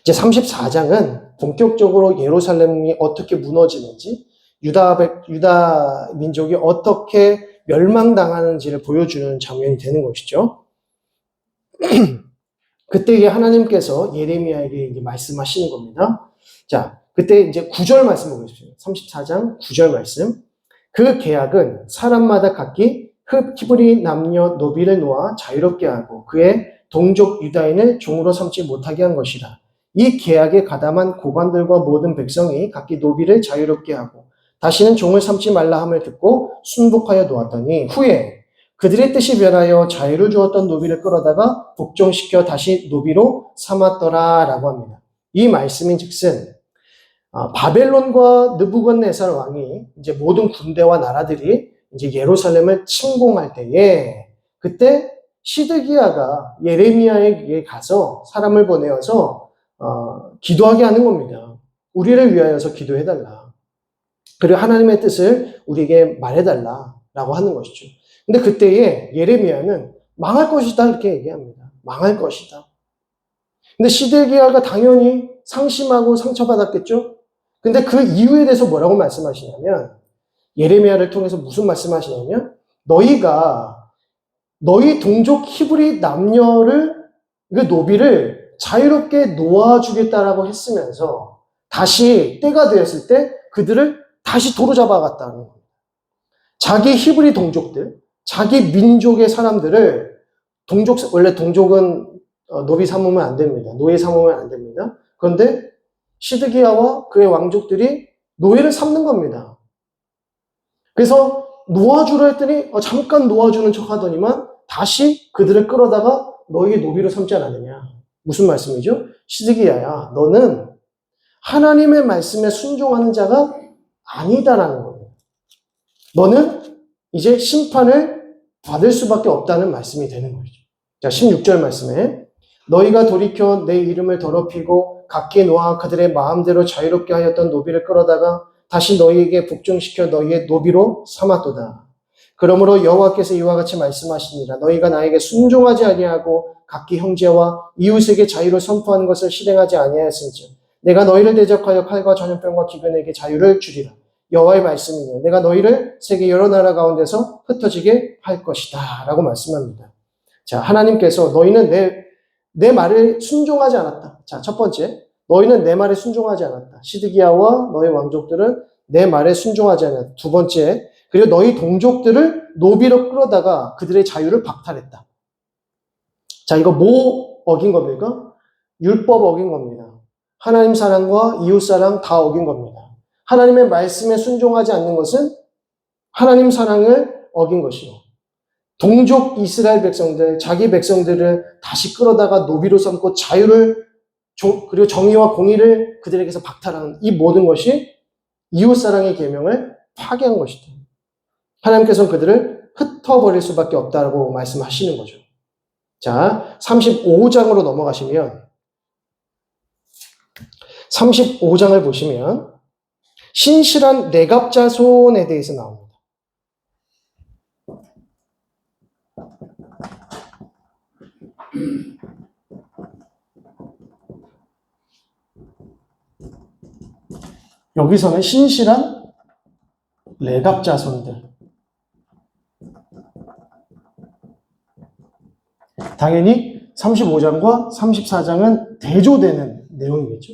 이제 34장은 본격적으로 예루살렘이 어떻게 무너지는지 유다 민족이 어떻게 멸망당하는지를 보여주는 장면이 되는 것이죠. 그때 하나님께서 예레미야에게 이제 말씀하시는 겁니다. 자, 그때 이제 9절 말씀 보겠습니다. 34장 9절 말씀. 그 계약은 사람마다 각기 히브리 남녀 노비를 놓아 자유롭게 하고 그의 동족 유다인을 종으로 삼지 못하게 한 것이라. 이 계약에 가담한 고관들과 모든 백성이 각기 노비를 자유롭게 하고 다시는 종을 삼지 말라 함을 듣고 순복하여 놓았더니 후에 그들의 뜻이 변하여 자유를 주었던 노비를 끌어다가 복종시켜 다시 노비로 삼았더라 라고 합니다. 이 말씀인 즉슨 바벨론과 느부갓네살 왕이 이제 모든 군대와 나라들이 이제 예루살렘을 침공할 때에 그때 시드기야가 예레미야에게 가서 사람을 보내어서 기도하게 하는 겁니다. 우리를 위하여서 기도해달라. 그리고 하나님의 뜻을 우리에게 말해달라라고 하는 것이죠. 근데 그때에 예레미야는 망할 것이다 이렇게 얘기합니다. 망할 것이다. 근데 시드기야가 당연히 상심하고 상처받았겠죠? 근데 그 이유에 대해서 뭐라고 말씀하시냐면 예레미야를 통해서 무슨 말씀하시냐면 너희가 너희 동족 히브리 남녀를 그 노비를 자유롭게 놓아주겠다라고 했으면서 다시 때가 되었을 때 그들을 다시 도로 잡아갔다는 겁니다. 자기 히브리 동족들, 자기 민족의 사람들을 원래 동족은 노비 삼으면 안 됩니다. 노예 삼으면 안 됩니다. 그런데 시드기야와 그의 왕족들이 노예를 삼는 겁니다. 그래서 놓아주려 했더니 잠깐 놓아주는 척 하더니만 다시 그들을 끌어다가 너희의 노비로 삼지 않았느냐. 무슨 말씀이죠? 시드기야야, 너는 하나님의 말씀에 순종하는 자가 아니다라는 겁니다. 너는 이제 심판을 받을 수밖에 없다는 말씀이 되는 거죠. 자, 16절 말씀에 너희가 돌이켜 내 이름을 더럽히고 각기 놓아 그들의 마음대로 자유롭게 하였던 노비를 끌어다가 다시 너희에게 복종시켜 너희의 노비로 삼았도다. 그러므로 여호와께서 이와 같이 말씀하시니라. 너희가 나에게 순종하지 아니하고 각기 형제와 이웃에게 자유를 선포하는 것을 실행하지 아니하였은즉 내가 너희를 대적하여 칼과 전염병과 기근에게 자유를 주리라. 여호와의 말씀이니 내가 너희를 세계 여러 나라 가운데서 흩어지게 할 것이다 라고 말씀합니다. 자, 하나님께서 너희는 내 말을 순종하지 않았다. 자, 첫 번째, 너희는 내 말에 순종하지 않았다. 시드기야와 너희 왕족들은 내 말에 순종하지 않았다. 두 번째, 그리고 너희 동족들을 노비로 끌어다가 그들의 자유를 박탈했다. 자, 이거 뭐 어긴 겁니까? 율법 어긴 겁니다. 하나님 사랑과 이웃 사랑 다 어긴 겁니다. 하나님의 말씀에 순종하지 않는 것은 하나님 사랑을 어긴 것이요. 동족 이스라엘 백성들, 자기 백성들을 다시 끌어다가 노비로 삼고 자유를, 그리고 정의와 공의를 그들에게서 박탈하는 이 모든 것이 이웃사랑의 계명을 파괴한 것이다. 하나님께서는 그들을 흩어버릴 수밖에 없다고 말씀하시는 거죠. 자, 35장으로 넘어가시면 35장을 보시면 신실한 레갑 자손에 대해서 나옵니다. 여기서는 신실한 레갑 자손들. 당연히 35장과 34장은 대조되는 내용이겠죠.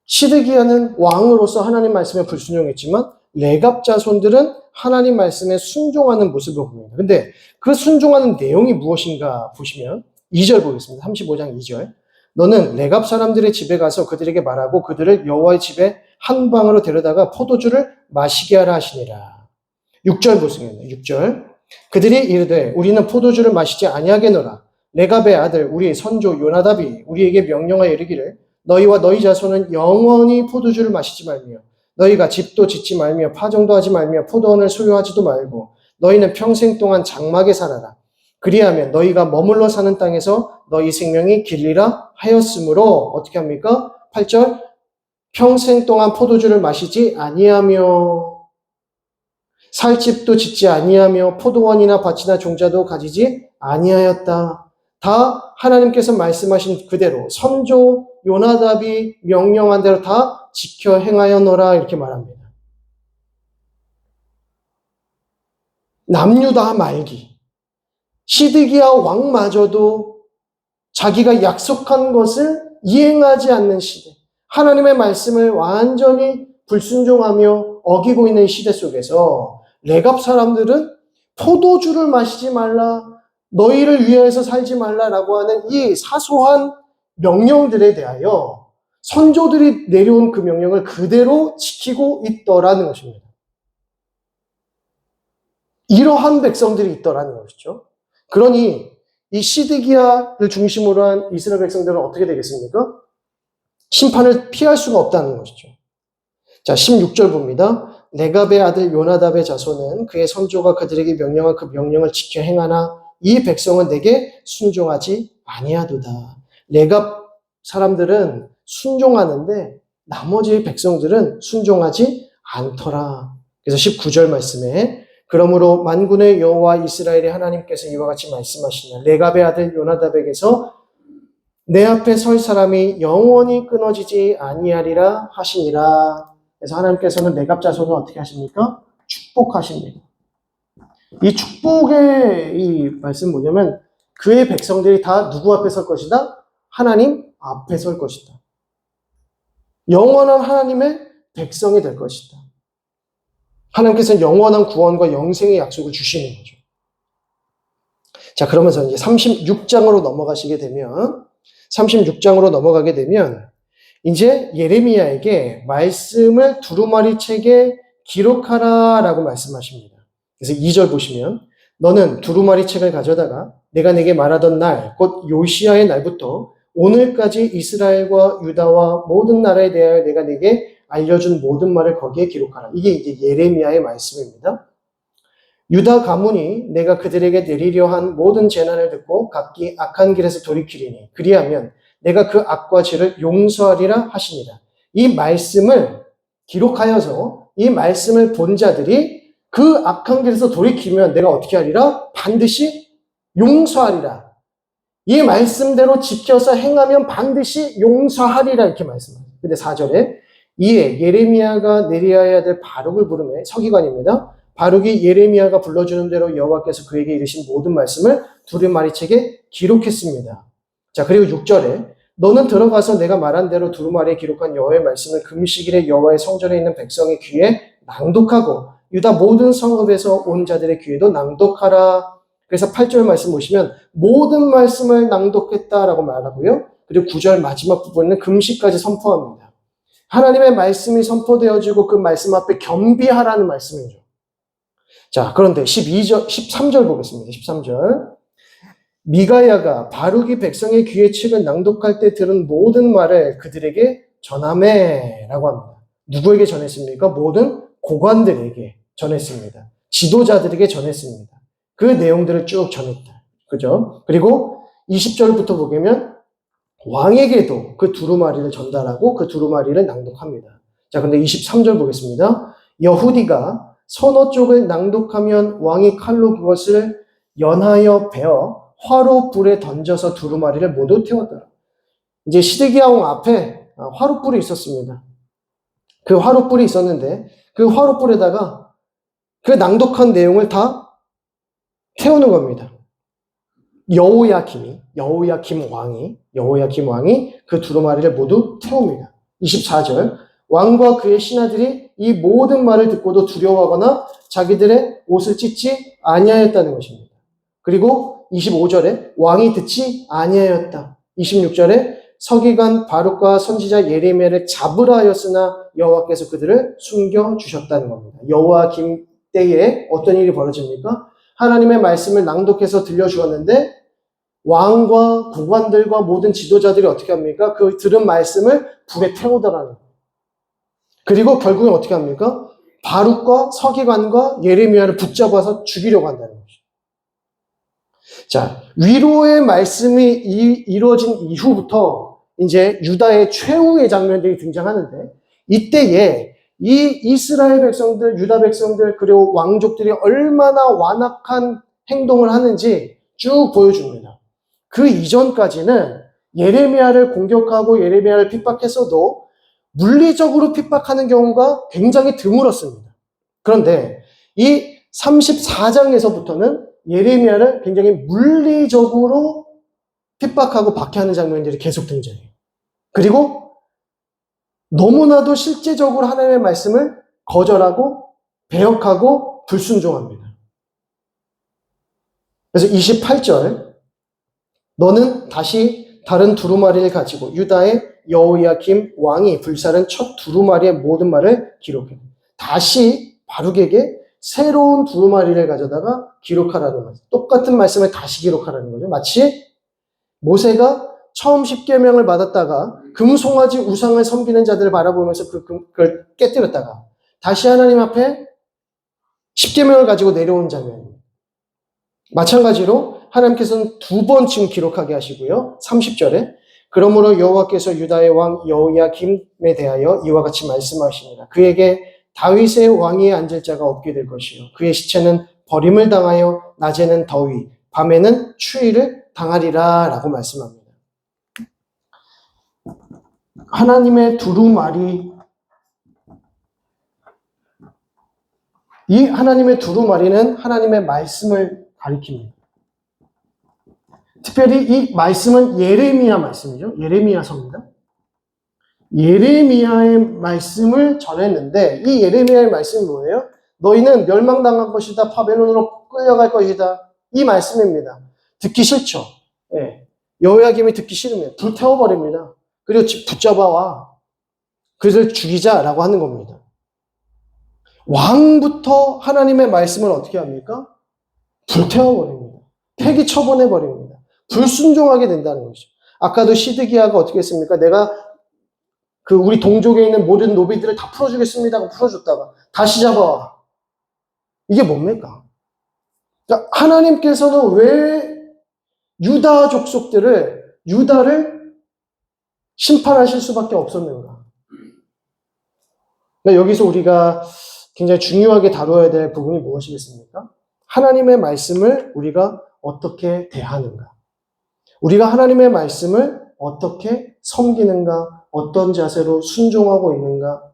시드기야는 왕으로서 하나님 말씀에 불순종했지만 레갑 자손들은 하나님 말씀에 순종하는 모습을 보입니다. 근데 그 순종하는 내용이 무엇인가 보시면 2절 보겠습니다. 35장 2절. 너는 레갑 사람들의 집에 가서 그들에게 말하고 그들을 여호와의 집에 한 방으로 데려다가 포도주를 마시게 하라 하시니라. 6절 보시면 6절. 그들이 이르되 우리는 포도주를 마시지 아니하겠노라. 레갑의 아들 우리 선조 요나답이 우리에게 명령하여 이르기를 너희와 너희 자손은 영원히 포도주를 마시지 말며 너희가 집도 짓지 말며 파종도 하지 말며 포도원을 소유하지도 말고 너희는 평생 동안 장막에 살아라. 그리하면 너희가 머물러 사는 땅에서 너희 생명이 길리라 하였으므로 어떻게 합니까? 8절 평생 동안 포도주를 마시지 아니하며 살 집도 짓지 아니하며 포도원이나 밭이나 종자도 가지지 아니하였다. 다 하나님께서 말씀하신 그대로 선조 요나답이 명령한 대로 다 지켜 행하였노라 이렇게 말합니다. 남유다 말기 시드기야 왕마저도 자기가 약속한 것을 이행하지 않는 시대, 하나님의 말씀을 완전히 불순종하며 어기고 있는 시대 속에서 레갑 사람들은 포도주를 마시지 말라, 너희를 위해서 살지 말라라고 하는 이 사소한 명령들에 대하여 선조들이 내려온 그 명령을 그대로 지키고 있더라는 것입니다. 이러한 백성들이 있더라는 것이죠. 그러니 이 시드기야를 중심으로 한 이스라엘 백성들은 어떻게 되겠습니까? 심판을 피할 수가 없다는 것이죠. 자, 16절 봅니다. 레갑의 아들 요나답의 자손은 그의 선조가 그들에게 명령한 그 명령을 지켜 행하나 이 백성은 내게 순종하지 아니하도다. 레갑 사람들은 순종하는데 나머지 백성들은 순종하지 않더라. 그래서 19절 말씀에 그러므로 만군의 여호와 이스라엘의 하나님께서 이와 같이 말씀하시냐 레갑의 아들 요나답에게서 내 앞에 설 사람이 영원히 끊어지지 아니하리라 하시니라. 그래서 하나님께서는 레갑 자손을 어떻게 하십니까? 축복하십니다. 이 축복의 이 말씀 뭐냐면 그의 백성들이 다 누구 앞에 설 것이다? 하나님 앞에 설 것이다. 영원한 하나님의 백성이 될 것이다. 하나님께서는 영원한 구원과 영생의 약속을 주시는 거죠. 자, 그러면서 이제 36장으로 넘어가시게 되면 36장으로 넘어가게 되면 이제 예레미야에게 말씀을 두루마리 책에 기록하라라고 말씀하십니다. 그래서 2절 보시면 너는 두루마리 책을 가져다가 내가 내게 말하던 날, 곧 요시야의 날부터 오늘까지 이스라엘과 유다와 모든 나라에 대하여 내가 내게 알려준 모든 말을 거기에 기록하라. 이게 이제 예레미야의 말씀입니다. 유다 가문이 내가 그들에게 내리려 한 모든 재난을 듣고 각기 악한 길에서 돌이키리니 그리하면 내가 그 악과 죄를 용서하리라 하시니라. 이 말씀을 기록하여서 이 말씀을 본 자들이 그 악한 길에서 돌이키면 내가 어떻게 하리라? 반드시 용서하리라. 이 말씀대로 지켜서 행하면 반드시 용서하리라 이렇게 말씀합니다. 근데 4절에 이에 예레미야가 내려야 될 바룩을 부르매 서기관입니다. 바룩이 예레미야가 불러주는 대로 여호와께서 그에게 이르신 모든 말씀을 두루마리책에 기록했습니다. 자, 그리고 6절에 너는 들어가서 내가 말한 대로 두루마리에 기록한 여호와의 말씀을 금식일에 여호와의 성전에 있는 백성의 귀에 낭독하고 유다 모든 성읍에서 온 자들의 귀에도 낭독하라. 그래서 8절 말씀 보시면 모든 말씀을 낭독했다라고 말하고요. 그리고 9절 마지막 부분에는 금식까지 선포합니다. 하나님의 말씀이 선포되어지고 그 말씀 앞에 겸비하라는 말씀이죠. 자, 그런데 13절 보겠습니다. 13절. 미가야가 바룩이 백성의 귀에 책을 낭독할 때 들은 모든 말을 그들에게 전하매 라고 합니다. 누구에게 전했습니까? 모든 고관들에게 전했습니다. 지도자들에게 전했습니다. 그 내용들을 쭉 전했다. 그죠? 그리고 20절부터 보면 왕에게도 그 두루마리를 전달하고 그 두루마리를 낭독합니다. 자, 근데 23절 보겠습니다. 여후디가 서너 쪽을 낭독하면 왕이 칼로 그것을 연하여 베어 화로 불에 던져서 두루마리를 모두 태웠더라. 이제 시드기야 왕 앞에 화로불이 있었습니다. 그 화로불이 있었는데 그 화로불에다가 그 낭독한 내용을 다 태우는 겁니다. 여호야김 왕이 그 두루마리를 모두 태웁니다. 24절. 왕과 그의 신하들이 이 모든 말을 듣고도 두려워하거나 자기들의 옷을 찢지 아니하였다는 것입니다. 그리고 25절에 왕이 듣지 아니하였다. 26절에 서기관 바룩과 선지자 예레미야를 잡으라 하였으나 여호와께서 그들을 숨겨 주셨다는 겁니다. 여호야김 때에 어떤 일이 벌어집니까? 하나님의 말씀을 낭독해서 들려주었는데 왕과 고관들과 모든 지도자들이 어떻게 합니까? 그 들은 말씀을 불에 태우더라는 거예요. 그리고 결국엔 어떻게 합니까? 바룩과 서기관과 예레미야를 붙잡아서 죽이려고 한다는 거죠. 자, 위로의 말씀이 이루어진 이후부터 이제 유다의 최후의 장면들이 등장하는데 이때에 이 이스라엘 백성들, 유다 백성들, 그리고 왕족들이 얼마나 완악한 행동을 하는지 쭉 보여줍니다. 그 이전까지는 예레미야를 공격하고 예레미야를 핍박했어도 물리적으로 핍박하는 경우가 굉장히 드물었습니다. 그런데 이 34장에서부터는 예레미야를 굉장히 물리적으로 핍박하고 박해하는 장면들이 계속 등장해요. 그리고 너무나도 실제적으로 하나님의 말씀을 거절하고 배역하고 불순종합니다. 그래서 28절, 너는 다시 다른 두루마리를 가지고 유다의 여호야김 왕이 불사른 첫 두루마리의 모든 말을 기록해. 다시 바룩에게 새로운 두루마리를 가져다가 기록하라는 거죠. 똑같은 말씀을 다시 기록하라는 거죠. 마치 모세가 처음 십계명을 받았다가 금송아지 우상을 섬기는 자들을 바라보면서 그걸 깨뜨렸다가 다시 하나님 앞에 십계명을 가지고 내려온 장면입니다. 마찬가지로 하나님께서는 두 번 지금 기록하게 하시고요. 30절에 그러므로 여호와께서 유다의 왕 여호야김에 대하여 이와 같이 말씀하시니라. 그에게 다윗의 왕위에 앉을 자가 없게 될 것이요 그의 시체는 버림을 당하여 낮에는 더위, 밤에는 추위를 당하리라 라고 말씀합니다. 하나님의 두루마리, 이 하나님의 두루마리는 하나님의 말씀을 가리킵니다. 특별히 이 말씀은 예레미야 말씀이죠. 예레미야서입니다. 예레미야의 말씀을 전했는데 이 예레미야의 말씀이 뭐예요? 너희는 멸망당할 것이다. 바벨론으로 끌려갈 것이다. 이 말씀입니다. 듣기 싫죠. 예. 여호야김이 듣기 싫으면 불태워버립니다. 그리고 붙잡아와 그들을 죽이자라고 하는 겁니다. 왕부터 하나님의 말씀을 어떻게 합니까? 불태워버립니다. 폐기 처분해버립니다. 불순종하게 된다는 것이죠. 아까도 시드기야가 어떻게 했습니까? 내가 우리 동족에 있는 모든 노비들을 다 풀어주겠습니다 하고 풀어줬다가 다시 잡아와. 이게 뭡니까? 그러니까 하나님께서는 왜 유다 족속들을, 유다를 심판하실 수밖에 없었는가? 그러니까 여기서 우리가 굉장히 중요하게 다루어야 될 부분이 무엇이겠습니까? 하나님의 말씀을 우리가 어떻게 대하는가? 우리가 하나님의 말씀을 어떻게 섬기는가? 어떤 자세로 순종하고 있는가?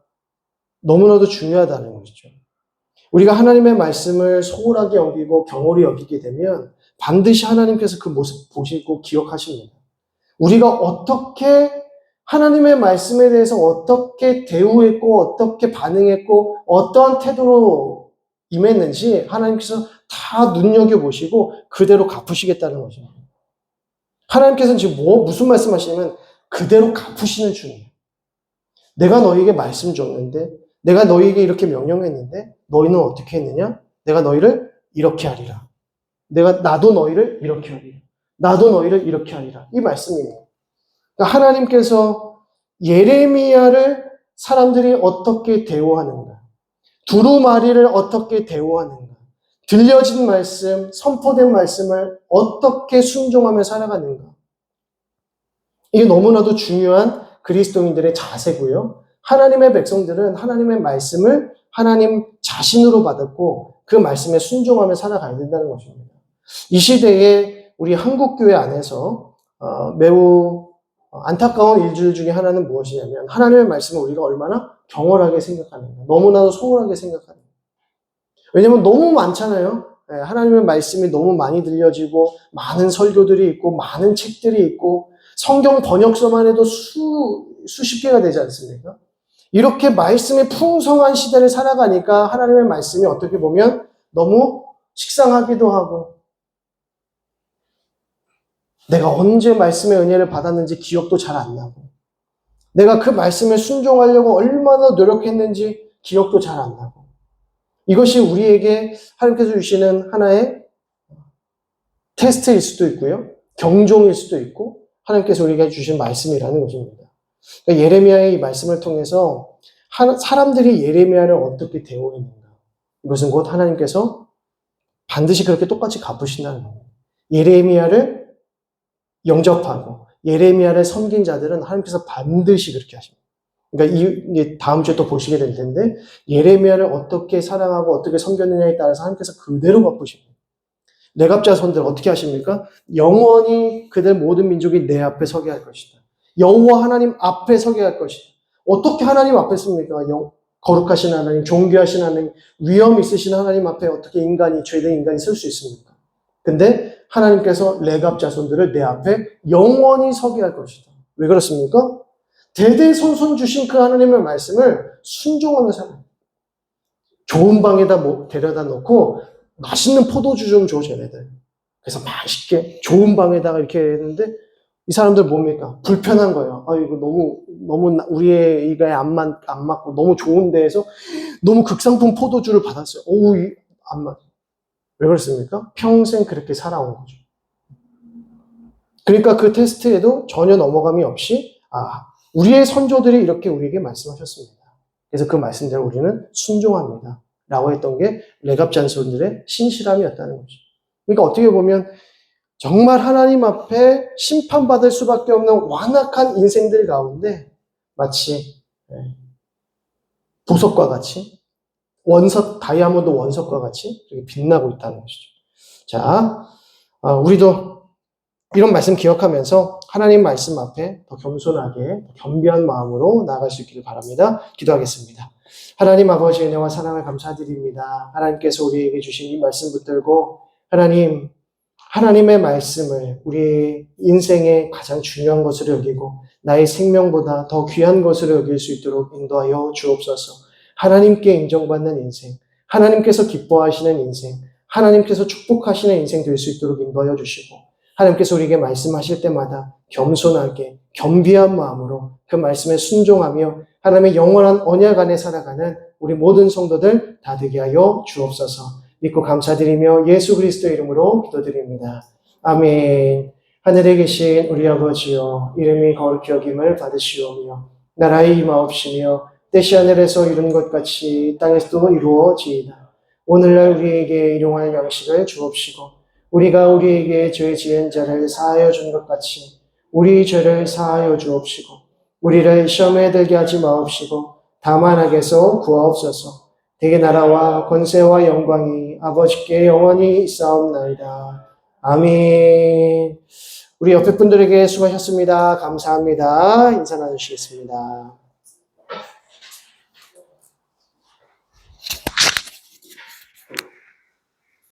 너무나도 중요하다는 것이죠. 우리가 하나님의 말씀을 소홀하게 여기고 경홀히 여기게 되면 반드시 하나님께서 그 모습 보시고 기억하십니다. 우리가 어떻게 하나님의 말씀에 대해서 어떻게 대우했고 어떻게 반응했고 어떠한 태도로 임했는지 하나님께서 다 눈여겨보시고 그대로 갚으시겠다는 것입니다. 하나님께서는 지금 무슨 말씀하시냐면 그대로 갚으시는 중이에요. 내가 너희에게 말씀 줬는데 내가 너희에게 이렇게 명령했는데 너희는 어떻게 했느냐? 내가 너희를 이렇게 하리라. 나도 너희를 이렇게 하리라. 나도 너희를 이렇게 하리라. 이 말씀이에요. 그러니까 하나님께서 예레미야를 사람들이 어떻게 대우하는가, 두루마리를 어떻게 대우하는가, 들려진 말씀, 선포된 말씀을 어떻게 순종하며 살아가는가. 이게 너무나도 중요한 그리스도인들의 자세고요. 하나님의 백성들은 하나님의 말씀을 하나님 자신으로 받았고 그 말씀에 순종하며 살아가야 된다는 것입니다. 이 시대에 우리 한국교회 안에서 매우 안타까운 일들 중에 하나는 무엇이냐면 하나님의 말씀을 우리가 얼마나 경홀하게 생각하는가, 너무나도 소홀하게 생각하는가. 왜냐면 너무 많잖아요. 하나님의 말씀이 너무 많이 들려지고 많은 설교들이 있고 많은 책들이 있고 성경 번역서만 해도 수십 개가 되지 않습니까? 이렇게 말씀이 풍성한 시대를 살아가니까 하나님의 말씀이 어떻게 보면 너무 식상하기도 하고 내가 언제 말씀의 은혜를 받았는지 기억도 잘 안 나고 내가 그 말씀에 순종하려고 얼마나 노력했는지 기억도 잘 안 나고 이것이 우리에게 하나님께서 주시는 하나의 테스트일 수도 있고요. 경종일 수도 있고 하나님께서 우리에게 주신 말씀이라는 것입니다. 그러니까 예레미야의 이 말씀을 통해서 사람들이 예레미야를 어떻게 대우했는가. 이것은 곧 하나님께서 반드시 그렇게 똑같이 갚으신다는 겁니다. 예레미야를 영접하고 예레미야를 섬긴 자들은 하나님께서 반드시 그렇게 하십니다. 그러니까 이게 다음 주에 또 보시게 될 텐데 예레미야를 어떻게 사랑하고 어떻게 섬겼느냐에 따라서 하나님께서 그대로 갚으십니다. 레갑자손들 어떻게 하십니까? 영원히 그들 모든 민족이 내 앞에 서게 할 것이다. 여호와 하나님 앞에 서게 할 것이다. 어떻게 하나님 앞에 섭니까? 거룩하신 하나님, 존귀하신 하나님, 위엄 있으신 하나님 앞에 어떻게 죄된 인간이 설 수 있습니까? 근데 하나님께서 레갑자손들을 내 앞에 영원히 서게 할 것이다. 왜 그렇습니까? 대대손손 주신 그 하나님의 말씀을 순종하며 살아요. 좋은 방에다 데려다 놓고 맛있는 포도주 좀 줘, 쟤네들. 그래서 맛있게 좋은 방에다가 이렇게 했는데 이 사람들 뭡니까? 불편한 거예요. 이거 너무 우리의 이가에 안 맞고 너무 좋은 데에서 너무 극상품 포도주를 받았어요. 안 맞아. 왜 그렇습니까? 평생 그렇게 살아온 거죠. 그러니까 그 테스트에도 전혀 넘어감이 없이 우리의 선조들이 이렇게 우리에게 말씀하셨습니다. 그래서 그 말씀대로 우리는 순종합니다. 라고 했던 게 레갑자손들의 신실함이었다는 거죠. 그러니까 어떻게 보면 정말 하나님 앞에 심판받을 수밖에 없는 완악한 인생들 가운데 마치 보석과 같이 다이아몬드 원석과 같이 빛나고 있다는 것이죠. 자, 우리도 이런 말씀 기억하면서 하나님 말씀 앞에 더 겸손하게 겸비한 마음으로 나아갈 수 있기를 바랍니다. 기도하겠습니다. 하나님 아버지의 은혜와 사랑을 감사드립니다. 하나님께서 우리에게 주신 이 말씀 붙들고 하나님의 말씀을 우리 인생의 가장 중요한 것으로 여기고 나의 생명보다 더 귀한 것으로 여길 수 있도록 인도하여 주옵소서. 하나님께 인정받는 인생, 하나님께서 기뻐하시는 인생, 하나님께서 축복하시는 인생 될 수 있도록 인도하여 주시고 하나님께서 우리에게 말씀하실 때마다 겸손하게 겸비한 마음으로 그 말씀에 순종하며 하나님의 영원한 언약 안에 살아가는 우리 모든 성도들 다 되게 하여 주옵소서. 믿고 감사드리며 예수 그리스도의 이름으로 기도드립니다. 아멘. 하늘에 계신 우리 아버지여, 이름이 거룩히 여김을 받으시오며 나라의 임하옵시며 뜻이 하늘에서 이룬 것 같이 땅에서도 이루어지이다. 오늘날 우리에게 일용할 양식을 주옵시고 우리가 우리에게 죄 지은 자를 사하여 준 것 같이 우리 죄를 사하여 주옵시고 우리를 시험에 들게 하지 마옵시고 다만 악에서 구하옵소서. 대개 나라와 권세와 영광이 아버지께 영원히 있사옵나이다. 아멘. 우리 옆에 분들에게 수고하셨습니다. 감사합니다. 인사 나누시겠습니다.